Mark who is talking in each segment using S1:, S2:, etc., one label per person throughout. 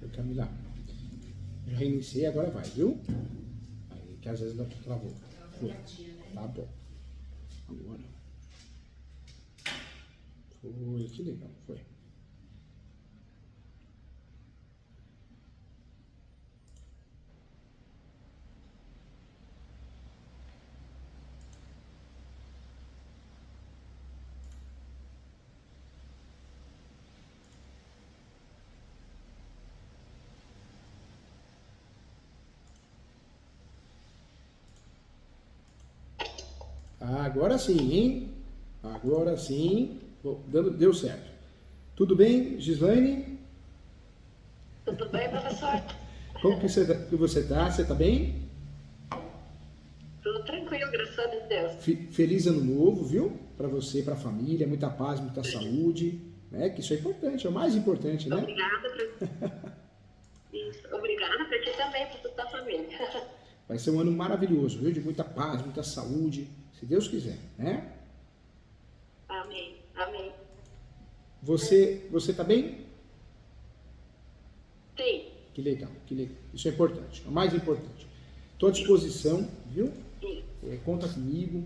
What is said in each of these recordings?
S1: Camila. Já reiniciei, agora vai, viu? Aí, que às vezes dá travou. Foi. Tá bom. Agora. Foi, que legal, foi. Agora sim, hein? Agora sim. Deu certo. Tudo bem, Gislaine?
S2: Tudo bem, professor?
S1: Como que você tá? Você tá bem?
S2: Tudo tranquilo, graças a Deus.
S1: Feliz ano novo, viu? Para você, para a família, muita paz, muita saúde, né? Que isso é importante, é o mais importante, né?
S2: Obrigada para ti também, para toda a família.
S1: Vai ser um ano maravilhoso, viu? De muita paz, muita saúde, se Deus quiser, né?
S2: Amém, amém.
S1: Você tá bem?
S2: Sim.
S1: Que legal, que legal. Isso é importante, é o mais importante. Estou à disposição, viu?
S2: Sim.
S1: Conta comigo.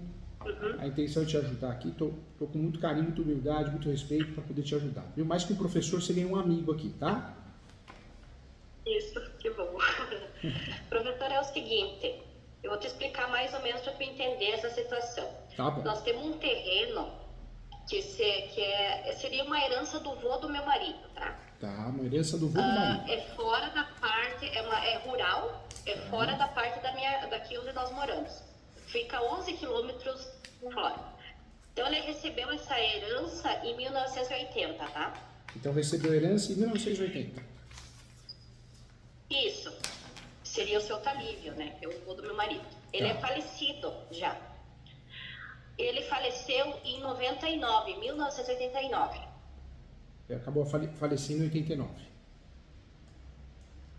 S1: A intenção é te ajudar aqui. Tô com muito carinho, muita humildade, muito respeito para poder te ajudar, viu? Mais que um professor, você ganha um amigo aqui, tá?
S2: Isso, que bom. Professor, é o seguinte, eu vou te explicar mais ou menos para tu entender essa situação.
S1: Tá bom.
S2: Nós temos um terreno que seria uma herança do vô do meu marido, tá?
S1: Tá, uma herança do vô do marido.
S2: É fora da parte, é rural, é fora da parte daqui onde nós moramos. Fica 11 quilômetros fora. Então ele recebeu essa herança em 1980, tá?
S1: Então recebeu herança em 1980.
S2: Isso. Seria o seu Talívio, né? Que é o vô do meu marido. Ele é falecido já. Ele faleceu em 1989.
S1: Ele acabou falecendo em 89.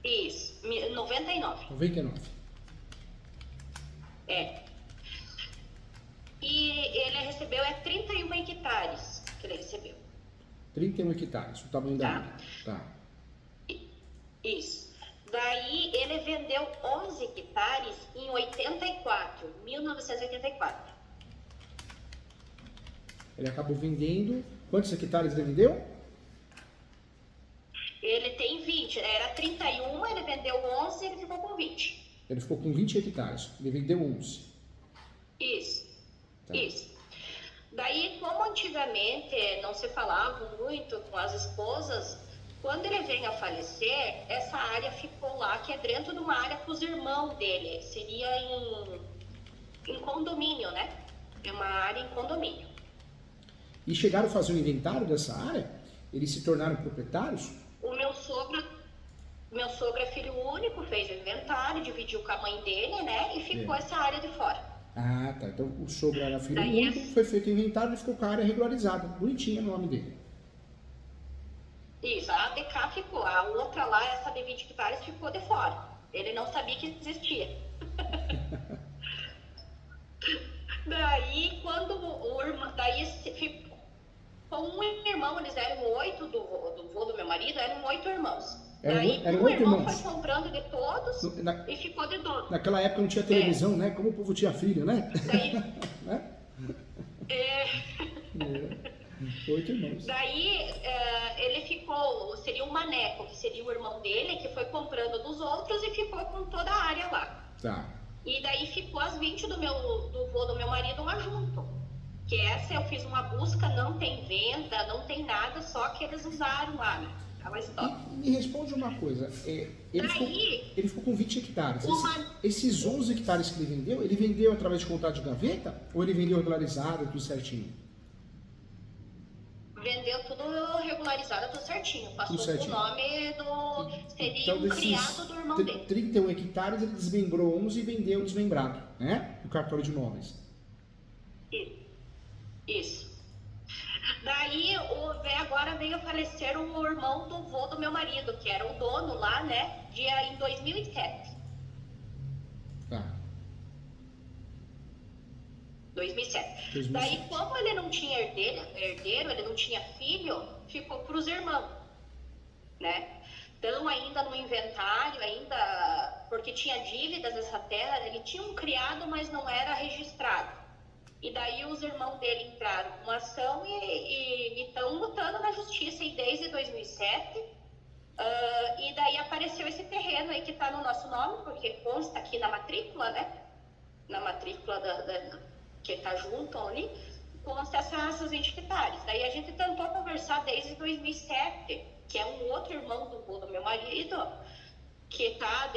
S2: Isso, 99.
S1: 99.
S2: É. E ele recebeu 31 hectares que ele recebeu.
S1: 31 hectares, o tamanho da área. Tá.
S2: Isso. Daí ele vendeu 11 hectares em 1984.
S1: Ele acabou vendendo. Quantos hectares ele vendeu?
S2: Ele tem 20. Era 31, ele vendeu 11 e ele ficou com 20.
S1: Ele ficou com 20 hectares. Ele vendeu 11.
S2: Isso.
S1: Tá.
S2: Isso. Daí, como antigamente não se falava muito com as esposas, quando ele veio a falecer, essa área ficou lá, que é dentro de uma área para os irmãos dele. Seria em condomínio, né? É uma área em condomínio.
S1: E chegaram a fazer um inventário dessa área? Eles se tornaram proprietários?
S2: O meu sogro é filho único, fez o inventário, dividiu com a mãe dele, né? E ficou essa área de fora.
S1: Ah, tá. Então o sogro era filho único, foi feito o inventário e ficou com a área regularizada. Bonitinha no nome dele.
S2: Isso, a ADK ficou, a outra lá, essa de 20 hectares, ficou de fora. Ele não sabia que existia. Daí, quando o irmão, ficou um irmão, eles eram 8 do vô do meu marido, eram 8 irmãos. Daí,
S1: eram
S2: um
S1: 8
S2: irmão
S1: irmãos.
S2: foi comprando de todos e ficou de dono.
S1: Naquela época não tinha televisão, né? Como o povo tinha filho, né?
S2: Daí,
S1: né? 8 irmãos.
S2: Daí, ele ficou, seria o Maneco, que seria o irmão dele, que foi comprando dos outros e ficou com toda a área lá.
S1: Tá.
S2: E daí ficou as 20 do vô do meu marido lá junto. Que essa eu fiz uma busca, não tem venda, não tem nada, só que eles usaram lá, né?
S1: Me responde uma coisa, ele ficou com 20 hectares. Esses 11 hectares que ele vendeu através de contrato de gaveta ou ele vendeu regularizado, tudo certinho?
S2: Vendeu tudo regularizado, tudo certinho. Passou
S1: tudo certinho.
S2: O nome do... Seria
S1: então,
S2: um criado do irmão dele.
S1: 31 hectares ele desmembrou 11 e vendeu desmembrado, né? No cartório de imóveis.
S2: Isso. Daí, agora veio a falecer o irmão do vô do meu marido, que era o dono lá, né? Em 2007.
S1: Tá.
S2: 2007. Daí, como ele não tinha herdeiro, ele não tinha filho, ficou para os irmãos, né? estão ainda no inventário, ainda porque tinha dívidas dessa terra, ele tinha um criado, mas não era registrado. E daí os irmãos dele entraram com uma ação e estão lutando na justiça aí desde 2007. E daí apareceu esse terreno aí que está no nosso nome, porque consta aqui na matrícula, né? Na matrícula que está junto ali, consta essas 20 hectares. Daí a gente tentou conversar desde 2007, que é um outro irmão do meu marido, que está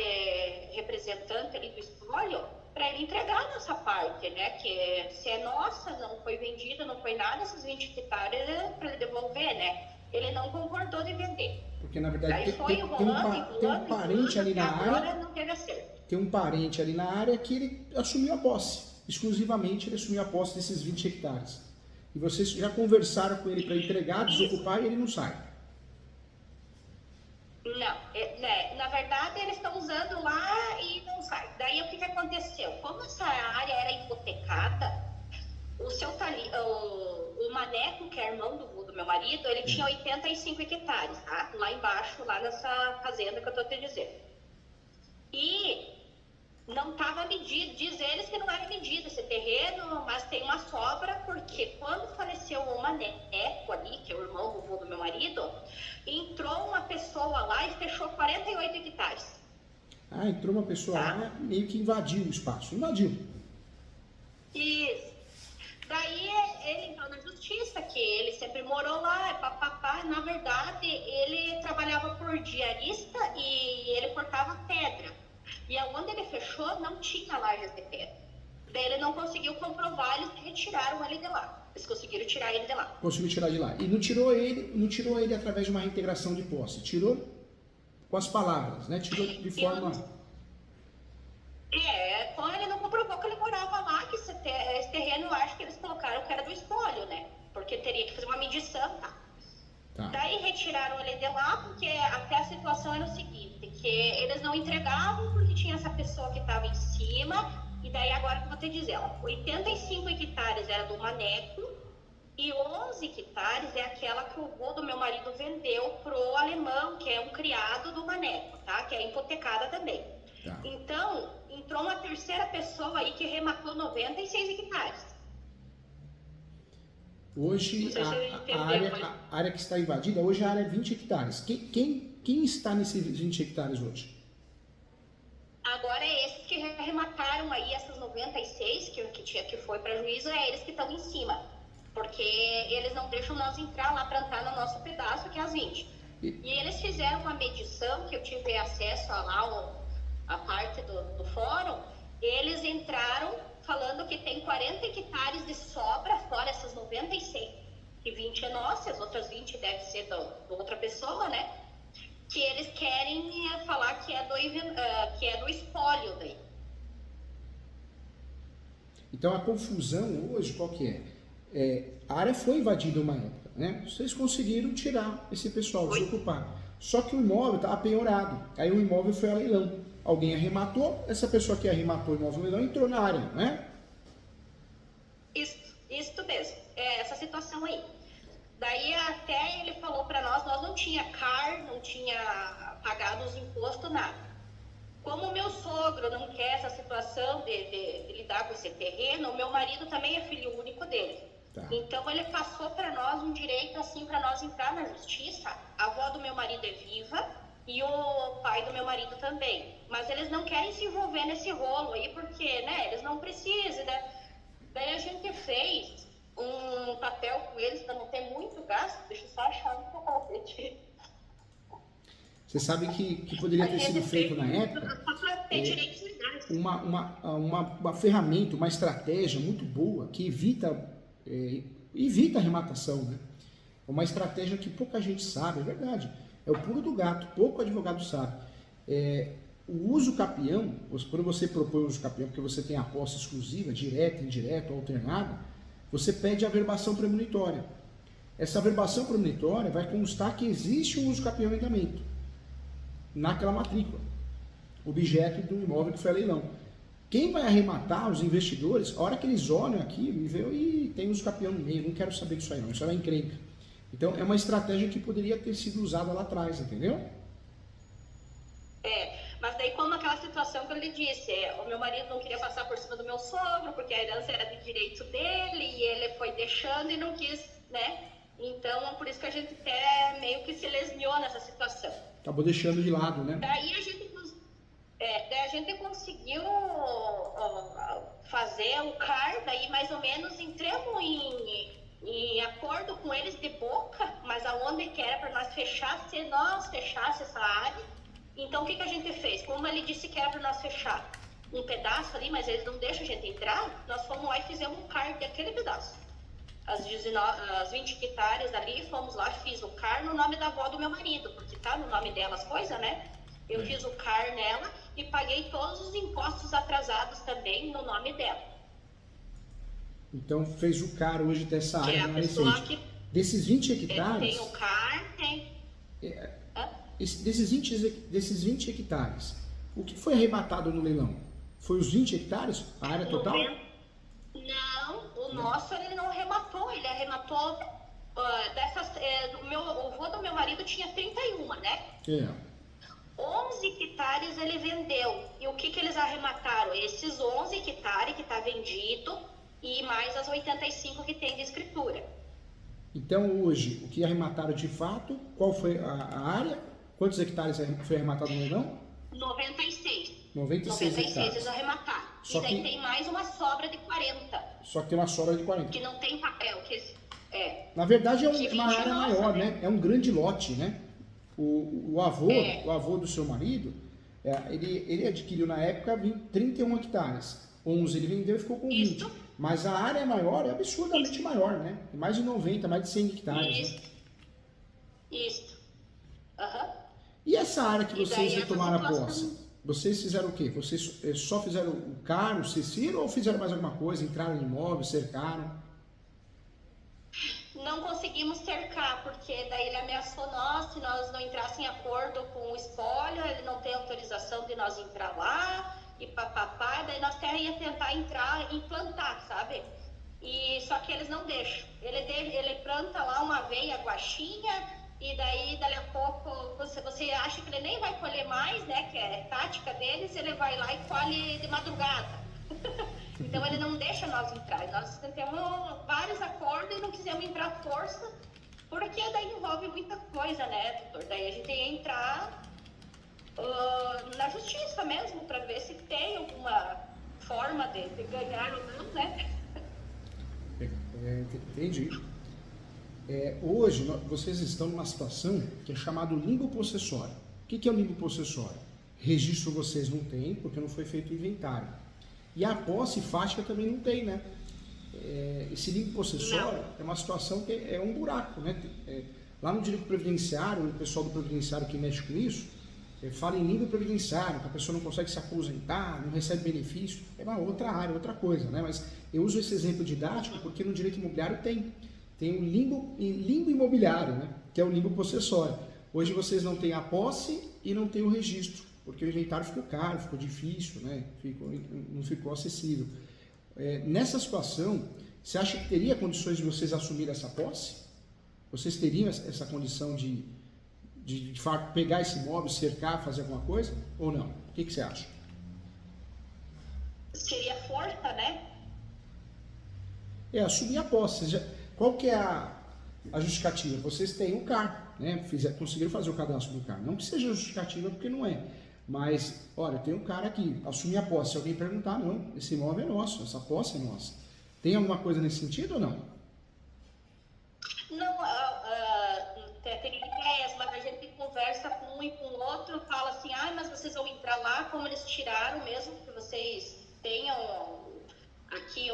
S2: representante ali do espólio, para ele entregar a nossa parte, né? Que se é nossa, não foi vendida, não foi nada, essas 20 hectares para ele devolver, né? Ele não concordou de vender.
S1: Porque na verdade
S2: tem
S1: um parente ali na área.
S2: Não teve acerto.
S1: Tem um parente ali na área que ele assumiu a posse. Exclusivamente ele assumiu a posse desses 20 hectares. E vocês já conversaram com ele para entregar, desocupar e ele não sai.
S2: Não, na verdade eles estão usando lá e não sai. Daí o que aconteceu? Como essa área era hipotecada, o Maneco, que é irmão do meu marido, ele tinha 85 hectares, tá? Lá embaixo, lá nessa fazenda que eu tô te dizendo. E não estava medido, diz eles que não era medido esse terreno, mas tem uma sobra, porque quando faleceu o Maneco ali, que é o irmão do meu marido, entrou uma pessoa lá e fechou 48 hectares.
S1: Ah, entrou uma pessoa lá, meio que invadiu o espaço. Invadiu.
S2: Isso. Daí ele entrou na justiça, que ele sempre morou lá, papapá. Na verdade, ele trabalhava por diarista e ele cortava pedra. E aonde ele fechou, não tinha lajes de pedra. Daí ele não conseguiu comprovar, eles retiraram ele de lá. Eles conseguiram tirar ele de lá.
S1: Conseguiu tirar de lá. E não tirou ele através de uma reintegração de posse. Tirou com as palavras, né? Tirou de forma...
S2: Quando ele não comprovou que ele morava lá, que esse terreno, eu acho que eles colocaram que era do espólio, né? Porque teria que fazer uma medição, tá? Daí retiraram ele de lá, porque até a situação era o seguinte, que eles não entregavam porque tinha essa pessoa que estava em cima, e daí agora que eu vou te dizer, 85 hectares era do Maneco, e 11 hectares é aquela que o vô do meu marido vendeu pro alemão, que é um criado do Maneco, tá? Que é hipotecada também. Tá. Então, entrou uma terceira pessoa aí que rematou 96 hectares.
S1: Hoje, a área que está invadida, hoje a área é 20 hectares. Quem está nesses 20 hectares hoje?
S2: Agora é esses que remataram aí essas 96, que foi para juízo, é eles que estão em cima. Porque eles não deixam nós entrar lá, plantar no nosso pedaço, que é as 20. E eles fizeram uma medição, que eu tive acesso a lá, a parte do fórum, eles entraram falando que tem 40 hectares de sobra, fora essas 96, e 20 é nossa, as outras 20 deve ser da outra pessoa, né? Que eles querem falar que é do espólio daí.
S1: Então a confusão hoje qual que é? A área foi invadida uma época, né? Vocês conseguiram tirar esse pessoal, desocupar. Só que o imóvel estava penhorado, aí o imóvel foi a leilão. Alguém arrematou, essa pessoa que arrematou o imóvel no leilão entrou na área, né?
S2: Isso mesmo, essa situação aí. Daí até ele falou para nós não tinha CAR, não tinha pagado os impostos, nada. Como o meu sogro não quer essa situação de lidar com esse terreno, o meu marido também é filho único dele. Tá. Então ele passou para nós um direito assim para nós entrar na justiça. A avó do meu marido é viva e o pai do meu marido também. Mas eles não querem se envolver nesse rolo aí porque, né, eles não precisam, né? Daí a gente fez um papel com eles para não ter muito gasto. Deixa eu só achar um papel.
S1: Você sabe que poderia ter sido feito na época uma ferramenta, uma estratégia muito boa que evita a arrematação, né? Uma estratégia que pouca gente sabe, é verdade. É o pulo do gato, pouco advogado sabe. O uso capião, quando você propõe o uso capião, porque você tem a posse exclusiva, direta, indireta, alternada, você pede a verbação premonitória. Essa verbação premonitória vai constar que existe um uso capião em andamento naquela matrícula, objeto do imóvel que foi a leilão. Quem vai arrematar, os investidores, a hora que eles olham aqui, me veem e tem uso capião no meio, não quero saber disso aí não, isso é uma encrenca. Então é uma estratégia que poderia ter sido usada lá atrás, entendeu?
S2: como aquela situação que eu lhe disse, o meu marido não queria passar por cima do meu sogro, porque a herança era de direito dele, e ele foi deixando e não quis, né? Então, por isso que a gente até meio que se lesmiou nessa situação.
S1: Acabou deixando de lado, né?
S2: Daí a gente conseguiu fazer o CAR, daí mais ou menos entramos em acordo com eles de boca, mas aonde que era para nós fechar, se nós fechasse essa área. Então, o que a gente fez? Como ele disse que era para nós fechar um pedaço ali, mas eles não deixam a gente entrar, nós fomos lá e fizemos um CAR daquele pedaço. As 20 hectares ali, fomos lá, fiz o CAR no nome da avó do meu marido, porque tá no nome dela as coisas, né? Eu fiz o CAR nela e paguei todos os impostos atrasados também no nome dela.
S1: Então fez o CAR hoje dessa área remanescente. Desses 20 hectares...
S2: Tem o CAR, tem...
S1: Desses 20 hectares, o que foi arrebatado no leilão? Foi os 20 hectares? A área total?
S2: Não, o nosso ele não arrematou, ele arrematou o avô do meu marido tinha 31, né? 11 hectares ele vendeu. E o que eles arremataram? Esses 11 hectares que está vendido e mais as 85 que tem de escritura.
S1: Então hoje, o que arremataram de fato, qual foi a área? Quantos hectares foi arrematado no leilão?
S2: 96.
S1: 96 hectares.
S2: Eles arremataram.
S1: Só
S2: e daí
S1: que...
S2: tem mais uma sobra de 40.
S1: Só que tem uma sobra de 40.
S2: Que não tem papel.
S1: Na verdade é uma área maior, né? É um grande lote, né? O avô do seu marido, ele adquiriu na época 31 hectares. 11 ele vendeu e ficou com 20. Isso. Mas a área maior é absurdamente maior, né? Mais de 90, mais de 100 hectares.
S2: Isso.
S1: Né?
S2: Isso. Aham.
S1: E essa área que vocês retomaram a posse? Vocês fizeram o quê? Vocês só fizeram o CAR, o CECIR, ou fizeram mais alguma coisa? Entraram em imóvel, cercaram?
S2: Não conseguimos cercar, porque daí ele ameaçou nós, se nós não entrassem em acordo com o espólio, ele não tem autorização de nós entrar lá, e papapá, daí nós até ia tentar entrar e plantar, sabe? E só que eles não deixam. Ele planta lá uma aveia guaxinha, e daí, dali a pouco, você acha que ele nem vai colher mais, né? Que é tática deles, ele vai lá e colhe de madrugada. Então, ele não deixa nós entrar. Nós temos vários acordos e não quisemos entrar à força, porque daí envolve muita coisa, né, doutor? Daí a gente ia entrar na justiça mesmo, para ver se tem alguma forma de ganhar ou não, né?
S1: Entendi. Hoje, vocês estão numa situação que é chamado limbo possessório. O que é o limbo possessório? Registro vocês não têm, porque não foi feito inventário. E a posse fática também não tem, né? Esse limbo possessório é uma situação que é um buraco, né? Lá no direito previdenciário, o pessoal do previdenciário que mexe com isso, fala em limbo previdenciário, que a pessoa não consegue se aposentar, não recebe benefício. É uma outra área, outra coisa, né? Mas eu uso esse exemplo didático porque no direito imobiliário tem o limbo imobiliário, né? Que é o limbo possessório. Hoje vocês não têm a posse e não têm o registro, porque o inventário ficou caro, ficou difícil, né? Não ficou acessível. Nessa situação, você acha que teria condições de vocês assumirem essa posse? Vocês teriam essa condição de fato pegar esse imóvel, cercar, fazer alguma coisa? Ou não? O que você acha?
S2: Seria força, né?
S1: Assumir a posse. Qual que é a justificativa? Vocês têm o CAR, né? Conseguiram fazer o cadastro do CAR. Não que seja justificativa, porque não é. Mas, olha, tem um cara aqui, assumir a posse. Se alguém perguntar, não, esse imóvel é nosso, essa posse é nossa. Tem alguma coisa nesse sentido ou não?
S2: Não, tem ideias, mas a gente conversa com um e com o outro, fala assim, mas vocês vão entrar lá, como eles tiraram mesmo, que vocês tenham aqui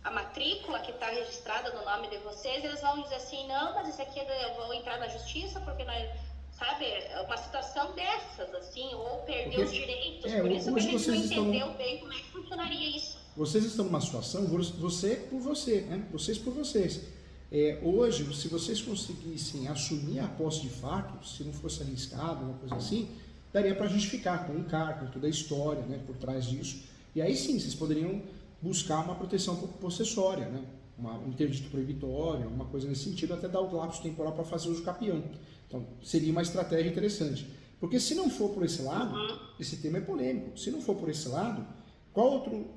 S2: a matrícula que está registrada no nome de vocês, eles vão dizer assim, não, mas isso aqui eu vou entrar na justiça, porque nós, sabe, uma situação dessas, assim, ou perder os direitos, por isso que a gente não entendeu bem como é que funcionaria isso.
S1: Vocês estão numa situação, você por você, né? Vocês por vocês. Hoje, se vocês conseguissem assumir a posse de fato, se não fosse arriscado, uma coisa assim, daria para justificar com um CAR, com toda a história, né, por trás disso. E aí sim, vocês poderiam buscar uma proteção possessória, né? Um interdito proibitório, uma coisa nesse sentido, até dar o lapso temporal para fazer uso capião. Então, seria uma estratégia interessante. Porque se não for por esse lado, esse tema é polêmico, se não for por esse lado, qual outro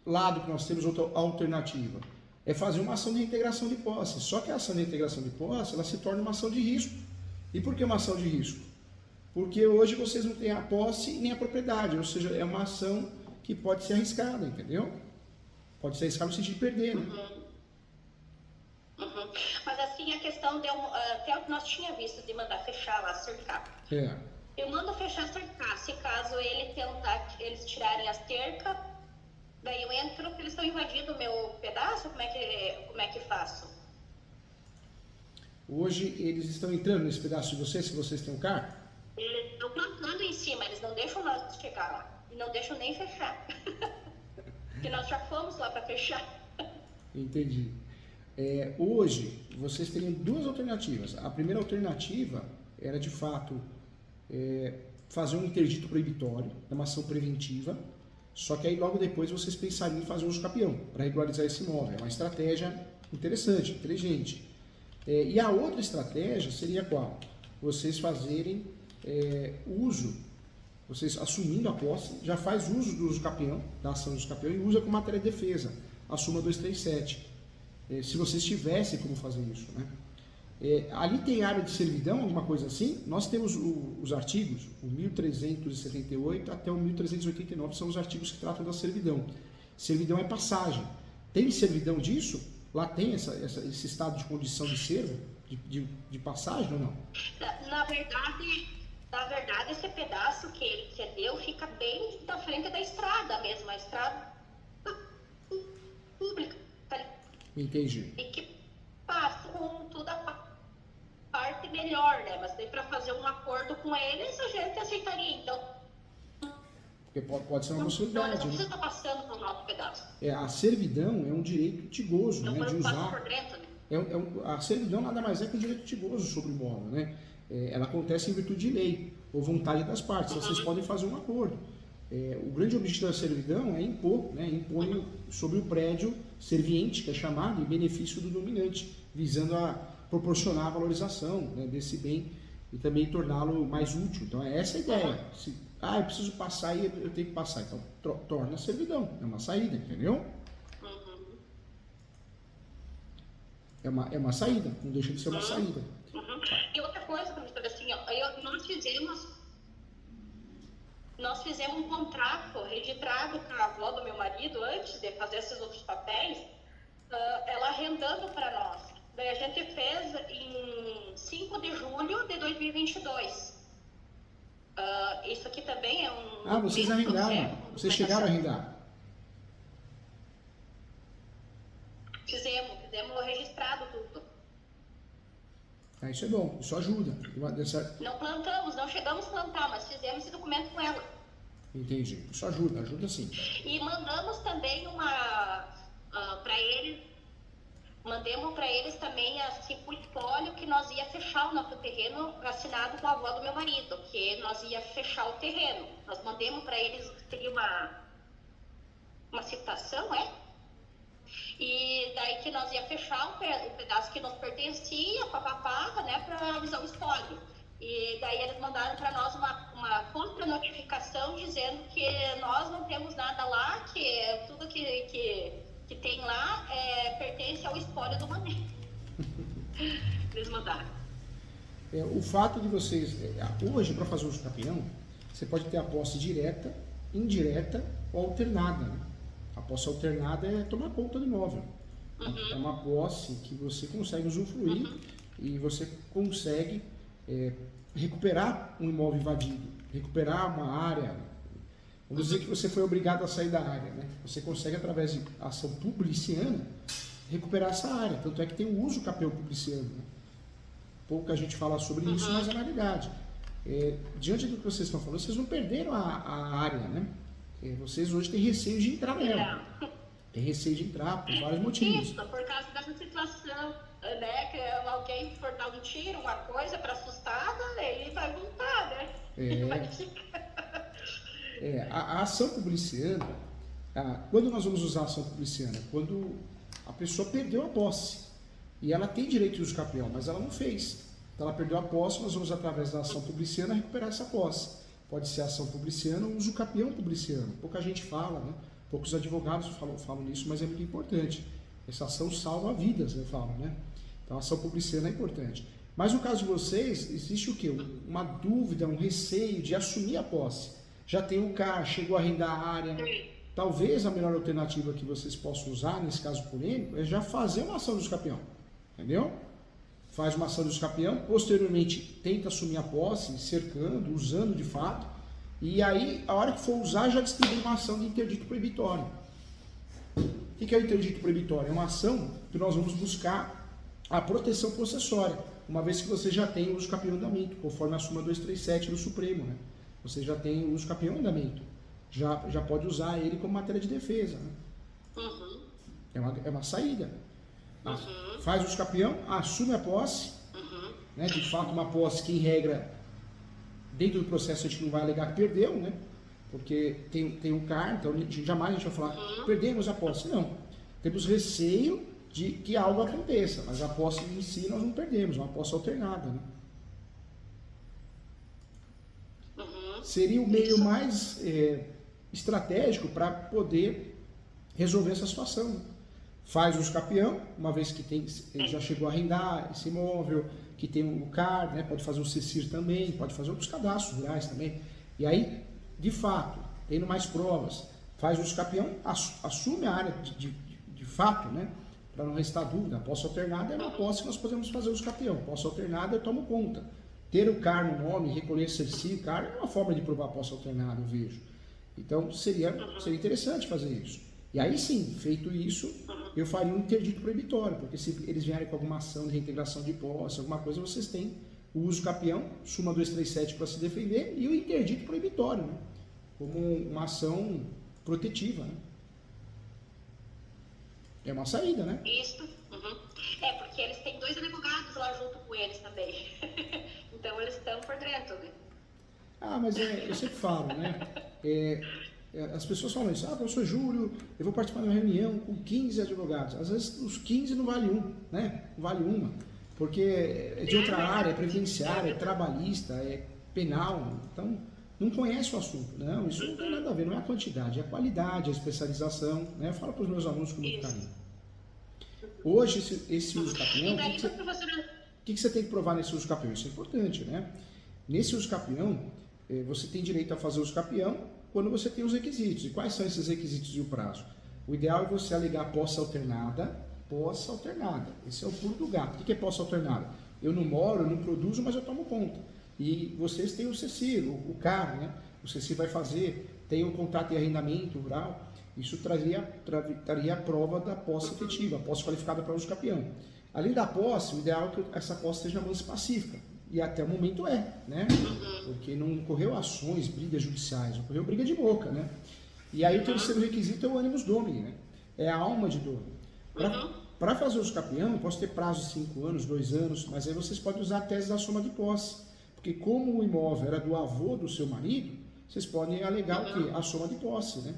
S1: lado que nós temos, outra alternativa? É fazer uma ação de reintegração de posse. Só que a ação de reintegração de posse, ela se torna uma ação de risco. E por que uma ação de risco? Porque hoje vocês não têm a posse nem a propriedade, ou seja, é uma ação que pode ser arriscada, entendeu? Pode ser arriscada no sentido de perder, né?
S2: Mas assim, a questão de até o que nós tínhamos visto de mandar fechar lá, cercar. Eu mando fechar, cercar. Se caso ele tentar, eles tirarem as cercas, daí eu entro, porque eles estão invadindo o meu pedaço, como é que faço?
S1: Hoje eles estão entrando nesse pedaço de vocês, se vocês têm um carro?
S2: Eles estão plantando em cima, eles não deixam nós chegar lá. E não deixam nem fechar. Porque nós já fomos lá para fechar.
S1: Entendi. Hoje, vocês teriam duas alternativas. A primeira alternativa era, de fato, fazer um interdito proibitório, uma ação preventiva, só que aí logo depois vocês pensariam em fazer uso capião para regularizar esse imóvel. É uma estratégia interessante, inteligente. E a outra estratégia seria qual? Vocês fazerem uso, vocês assumindo a posse, já faz uso do uso capião, da ação do uso capião, e usa como matéria de defesa, a súmula 237. Se vocês tivessem como fazer isso, né? Ali tem área de servidão, alguma coisa assim. Nós temos os artigos, o 1378 até o 1389, são os artigos que tratam da servidão. Servidão é passagem. Tem servidão disso? Lá tem esse estado de condição de servo, de passagem ou não?
S2: Na verdade, esse pedaço que ele cedeu fica bem na frente da estrada mesmo, a estrada pública.
S1: Entendi.
S2: E que passa com toda a parte melhor, né? Mas daí para fazer um acordo com eles, a gente aceitaria, então.
S1: Porque pode ser uma possibilidade.
S2: Não precisa estar passando por um nosso pedaço.
S1: A servidão é um direito tigoso,
S2: não,
S1: né, de usar.
S2: Por dentro, né?
S1: A servidão nada mais é que um direito tigoso sobre o imóvel, né? Ela acontece em virtude de lei ou vontade das partes. Vocês podem fazer um acordo. O grande objetivo da servidão é impor, né, impõe sobre o prédio serviente, que é chamado, em benefício do dominante, visando a proporcionar a valorização, né, desse bem e também torná-lo mais útil. Então, essa é a ideia. Eu preciso passar e eu tenho que passar. Então, torna a servidão. É uma saída, entendeu? É uma saída, não deixa de ser uma saída.
S2: E outra coisa, professor, assim, nós fizemos um contrato registrado com a avó do meu marido antes de fazer esses outros papéis, ela arrendando para nós. Daí a gente fez em 5 de julho de 2022. Isso aqui também é um...
S1: vocês arrendaram. Vocês chegaram a arrendar?
S2: Fizemos registrado tudo.
S1: Isso é bom, isso ajuda.
S2: Não plantamos, não chegamos a plantar, mas fizemos esse documento com ela.
S1: Entendi, isso ajuda sim.
S2: E mandamos também para eles, mandemos para eles também assim, portfólio que nós ia fechar o nosso terreno, assinado com a avó do meu marido, que nós ia fechar o terreno. Nós mandemos para eles, teria uma citação, E daí que nós ia fechar o pedaço que nos pertencia, papapá, né, para avisar o espólio. E daí eles mandaram para nós uma contra-notificação dizendo que nós não temos nada lá, que tudo que tem lá pertence ao espólio do maneiro. Eles mandaram.
S1: O fato de vocês, hoje, para fazer uso capião, você pode ter a posse direta, indireta ou alternada, né? A posse alternada é tomar conta do imóvel. É uma posse que você consegue usufruir e você consegue recuperar um imóvel invadido, recuperar uma área. Vamos dizer que você foi obrigado a sair da área, né? Você consegue, através de ação publiciana, recuperar essa área. Tanto é que tem o uso capião publiciano, né? Pouca gente fala sobre isso, mas é na realidade. Diante do que vocês estão falando, vocês não perderam a área, né? Vocês hoje têm receio de entrar nela. Tem receio de entrar por vários motivos.
S2: Isso, por causa dessa situação, né? Que alguém for dar um tiro, uma coisa para assustar, ele vai voltar, né?
S1: A ação publiciana, quando nós vamos usar a ação publiciana? Quando a pessoa perdeu a posse e ela tem direito de uso capião, mas ela não fez. Então ela perdeu a posse, nós vamos através da ação publiciana recuperar essa posse. Pode ser ação publiciana ou uso capião publiciano. Pouca gente fala, né? Poucos advogados falam nisso, mas é muito importante. Essa ação salva vidas, eu falo, né? Então a ação publiciana é importante. Mas no caso de vocês, existe o quê? Uma dúvida, um receio de assumir a posse. Já tem o CAR, chegou a arrendar a área. Talvez a melhor alternativa que vocês possam usar nesse caso polêmico é já fazer uma ação de capião. Entendeu? Faz uma ação de capião, posteriormente tenta assumir a posse, cercando, usando de fato, e aí, a hora que for usar, já distribui uma ação de interdito proibitório. O que é o interdito proibitório? É uma ação que nós vamos buscar a proteção possessória, uma vez que você já tem o uso capião em andamento, conforme a súmula 237 do Supremo, né? Você já tem o uso capião em andamento, já pode usar ele como matéria de defesa, né?
S2: Uhum.
S1: É uma saída. Faz o uso capião, assume a posse, né? De fato uma posse que em regra, dentro do processo a gente não vai alegar que perdeu, né? Porque tem um CAR, então jamais a gente vai falar, perdemos a posse, não. Temos receio de que algo aconteça, mas a posse em si nós não perdemos, é uma posse alternada, né? Seria o meio mais estratégico para poder resolver essa situação, né? Faz o uso capião, uma vez que ele já chegou a arrendar esse imóvel, que tem o CAR, né? Pode fazer o CECIR também, pode fazer outros cadastros rurais também. E aí, de fato, tendo mais provas, faz o uso capião, assume a área de fato, né? Para não restar dúvida. A posse alternada é uma posse que nós podemos fazer o uso capião. Posse alternada eu tomo conta. Ter o CAR no nome, recolher CECIR, CAR é uma forma de provar a posse alternada, eu vejo. Então, seria interessante fazer isso. E aí sim, feito isso, eu faria um interdito proibitório, porque se eles vierem com alguma ação de reintegração de posse, alguma coisa, vocês têm o uso capião, súmula 237 para se defender, e o interdito proibitório, né? Como uma ação protetiva, né? É uma saída, né?
S2: Isso. É, porque eles têm 2 advogados lá junto com eles também. Então eles estão por dentro, né?
S1: Ah, mas eu sempre falo, né? As pessoas falam isso, professor Júlio, eu vou participar de uma reunião com 15 advogados. Às vezes os 15 não vale um, né? Não vale uma, porque é de outra área, é previdenciária, é trabalhista, é penal, então não conhece o assunto. Não, isso não tem nada a ver, não é a quantidade, é a qualidade, a especialização, né? Eu falo para os meus alunos com muito carinho. Hoje, esse uso capião, o que você tem que provar nesse uso capião? Isso é importante, né? Nesse uso capião, você tem direito a fazer uso capião quando você tem os requisitos. E quais são esses requisitos e o prazo? O ideal é você alegar posse alternada. Posse alternada. Esse é o pulo do gato. O que é posse alternada? Eu não moro, eu não produzo, mas eu tomo conta. E vocês têm o CECIR, o CAR, né? O CECIR vai fazer, tem o contrato de arrendamento rural. Isso traria a prova da posse efetiva, a posse qualificada para uso capião. Além da posse, o ideal é que essa posse seja mais pacífica. E até o momento né? Porque não ocorreu ações, brigas judiciais, ocorreu briga de boca, né? E aí o terceiro requisito é o animus domini, né? É a alma de dono. Para fazer uso capião, eu posso ter prazo de 5 anos, 2 anos, mas aí vocês podem usar a tese da soma de posse. Porque como o imóvel era do avô do seu marido, vocês podem alegar o quê? A soma de posse, né?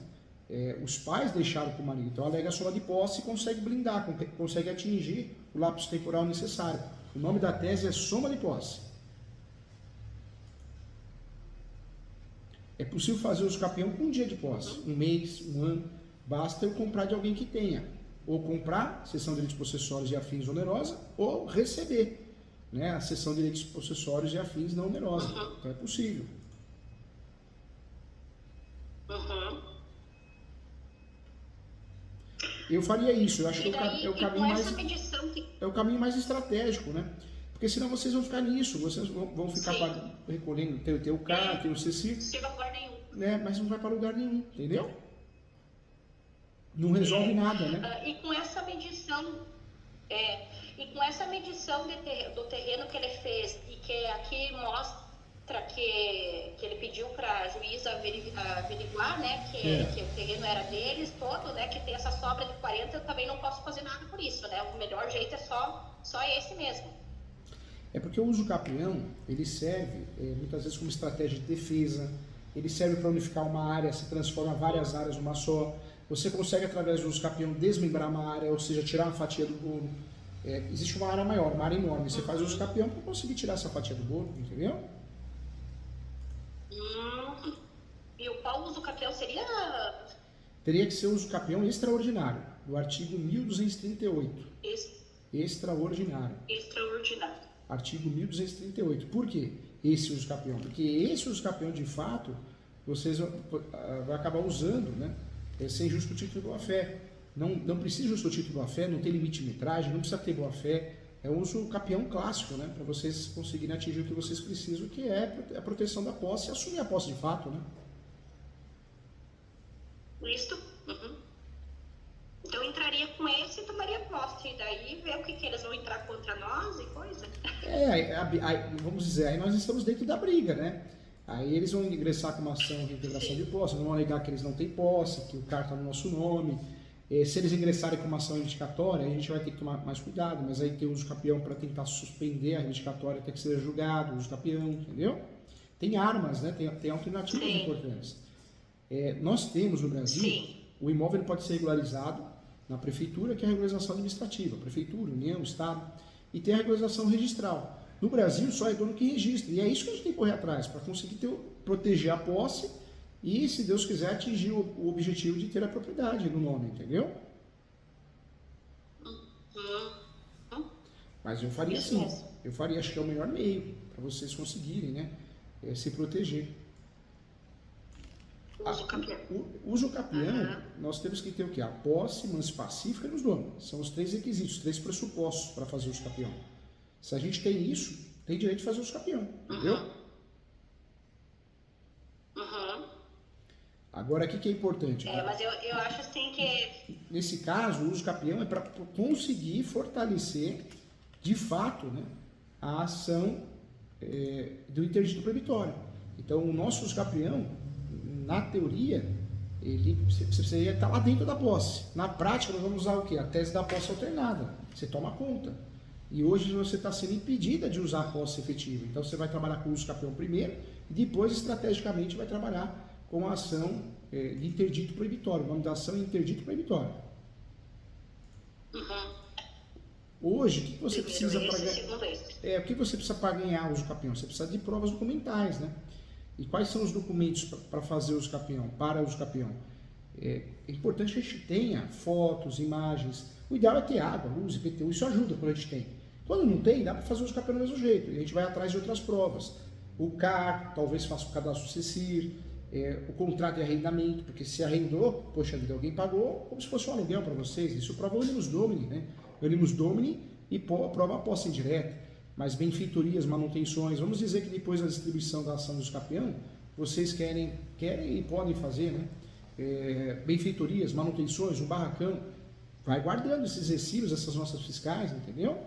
S1: Os pais deixaram com o marido, então alega a soma de posse e consegue blindar, consegue atingir o lapso temporal necessário. O nome da tese é soma de posse. É possível fazer uso capião com um dia de posse, um mês, um ano. Basta eu comprar de alguém que tenha. Ou comprar, cessão de direitos possessórios e afins onerosa, ou receber, né, a cessão de direitos possessórios e afins não onerosa. Então é possível. Eu faria isso, eu acho que é o caminho mais estratégico, né? Porque senão vocês vão ficar nisso, vocês vão ficar recolhendo, tem o CAR, tem o CECIR, né? Mas não vai para lugar nenhum, entendeu? Não resolve nada, né?
S2: E com essa medição, do terreno que ele fez, e que aqui mostra que ele pediu para a juíza averiguar, né, que o terreno era deles todo, né, que tem essa sobra de 40, eu também não posso fazer nada por isso, né? O melhor jeito é só esse mesmo.
S1: É porque o uso capião, ele serve muitas vezes como estratégia de defesa, ele serve para unificar uma área, se transforma várias áreas numa só. Você consegue, através do uso capião, desmembrar uma área, ou seja, tirar uma fatia do bolo. existe uma área maior, uma área enorme. Você faz uso capião para conseguir tirar essa fatia do bolo, entendeu?
S2: E o qual uso capião seria?
S1: Teria que ser uso capião extraordinário, do artigo 1238. Extraordinário.
S2: Extraordinário.
S1: Artigo 1238. Por quê esse uso capião? Porque esse uso capião, de fato, vocês vão acabar usando, né? Sem justo título de boa-fé. Não precisa justo título de boa-fé, não tem limite de metragem, não precisa ter boa-fé. É um uso capião clássico, né? Para vocês conseguirem atingir o que vocês precisam, que é a proteção da posse e assumir a posse de fato, né?
S2: Isto. Então eu entraria com esse e tomaria posse. E daí ver o que eles vão entrar contra nós e coisa.
S1: Vamos dizer, aí nós estamos dentro da briga, né? Aí eles vão ingressar com uma ação de integração de posse, vão alegar que eles não têm posse, que o carro está no nosso nome. Se eles ingressarem com uma ação reivindicatória, a gente vai ter que tomar mais cuidado, mas aí tem o uso capião para tentar suspender a reivindicatória até que seja julgado, o uso capião, entendeu? Tem armas, né? Tem alternativas importantes. Nós temos no Brasil, o imóvel pode ser regularizado na prefeitura, que é a regularização administrativa, prefeitura, União, Estado, e tem a regularização registral. No Brasil, só é dono que registra, e é isso que a gente tem que correr atrás, para conseguir proteger a posse e, se Deus quiser, atingir o objetivo de ter a propriedade no nome, entendeu? Mas eu faria assim, eu faria, acho que é o melhor meio para vocês conseguirem, né, se proteger. O uso capião, nós temos que ter o quê? A posse, manso pacífica e nos donos. São os 3 requisitos, os 3 pressupostos para fazer o uso capião. Se a gente tem isso, tem direito de fazer o uso capião, entendeu? Agora, o que é importante?
S2: Mas eu acho assim que...
S1: Nesse caso, o uso capião é para conseguir fortalecer, de fato, né, a ação do interdito proibitório. Então, o nosso uso capião, na teoria, você precisaria estar lá dentro da posse. Na prática, nós vamos usar o quê? A tese da posse alternada. Você toma conta. E hoje você está sendo impedida de usar a posse efetiva. Então você vai trabalhar com o uso capião primeiro e depois, estrategicamente, vai trabalhar com a ação de interdito proibitório. O nome da ação é interdito proibitório. Hoje, o que você precisa para ganhar? O que você precisa para ganhar o uso capião? Você precisa de provas documentais, né? E quais são os documentos para fazer o uso capião, para o uso capião? É importante que a gente tenha fotos, imagens. O ideal é ter água, luz, IPTU, isso ajuda quando a gente tem. Quando não tem, dá para fazer o uso capião do mesmo jeito. E a gente vai atrás de outras provas. O CAR, talvez faça o cadastro CECIR, o contrato de arrendamento, porque se arrendou, poxa vida, alguém pagou como se fosse um aluguel para vocês. Isso prova o animus domini, né? O animus domini e prova a posse indireta. Mas benfeitorias, manutenções, vamos dizer que depois da distribuição da ação do uso capião, vocês querem e podem fazer, né? Benfeitorias, manutenções, um barracão, vai guardando esses recibos, essas notas fiscais, entendeu?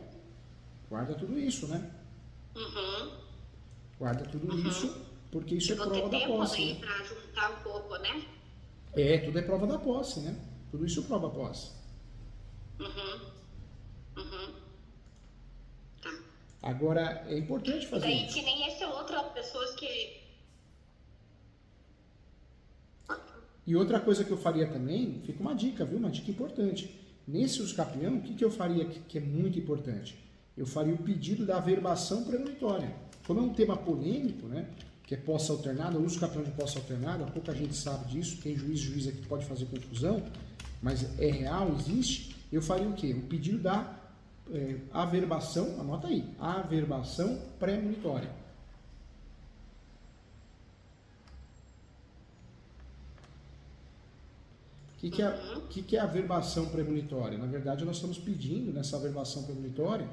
S1: Guarda tudo isso, né? Guarda tudo isso, porque isso é prova da posse.
S2: Né? Para juntar um pouco, né?
S1: Tudo é prova da posse, né? Tudo isso prova a posse.
S2: Tá.
S1: Agora, é importante fazer
S2: daí,
S1: isso.
S2: Que nem esse outro, pessoas que...
S1: E outra coisa que eu faria também, fica uma dica, viu? Uma dica importante. Nesse uso capião, o que eu faria que é muito importante? Eu faria o pedido da averbação premonitória. Como é um tema polêmico, né? Que é posse alternada, uso capião de posse alternada, pouca gente sabe disso, tem juiz aqui que pode fazer confusão, mas é real, existe. Eu faria o quê? O pedido da averbação, anota aí, averbação premonitória. O que é a averbação premonitória? Na verdade, nós estamos pedindo nessa averbação premonitória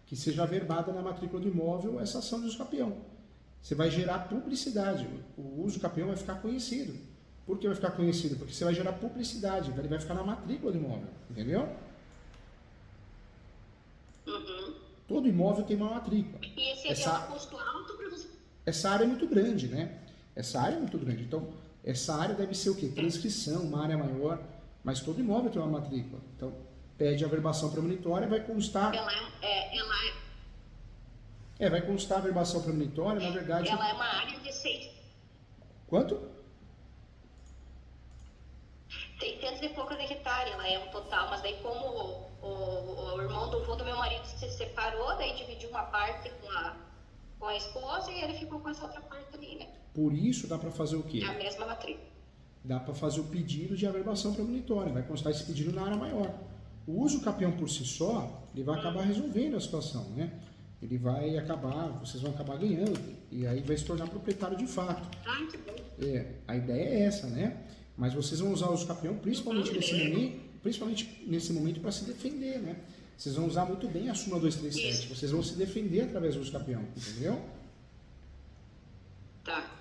S1: que seja averbada na matrícula do imóvel essa ação de uso capião. Você vai gerar publicidade, o uso capião vai ficar conhecido. Por que vai ficar conhecido? Porque você vai gerar publicidade, ele vai ficar na matrícula do imóvel, entendeu? Todo imóvel tem uma matrícula.
S2: E esse é um custo alto para você?
S1: Essa área é muito grande, né? Essa área é muito grande, então essa área deve ser o quê? Transcrição, uma área maior, mas todo imóvel tem uma matrícula. Então, pede a averbação premonitória, vai constar... vai constar a averbação premonitória, na verdade...
S2: Ela é uma área de 6...
S1: Quanto?
S2: 800 e poucos hectares, ela é um total, mas daí como o irmão do vô do meu marido se separou, daí dividiu uma parte com a esposa e ele ficou com essa outra parte ali, né?
S1: Por isso dá para fazer o quê?
S2: É a mesma matriz.
S1: Dá para fazer o pedido de averbação premonitória, vai constar esse pedido na área maior. O uso capião por si só, ele vai acabar resolvendo a situação, né? Ele vai acabar, vocês vão acabar ganhando, e aí vai se tornar proprietário de fato.
S2: Ah, que bom.
S1: A ideia é essa, né? Mas vocês vão usar o uso capião principalmente nesse momento para se defender, né? Vocês vão usar muito bem a súmula 237,
S2: Isso.
S1: vocês vão se defender através do uso capião, entendeu?
S2: Tá.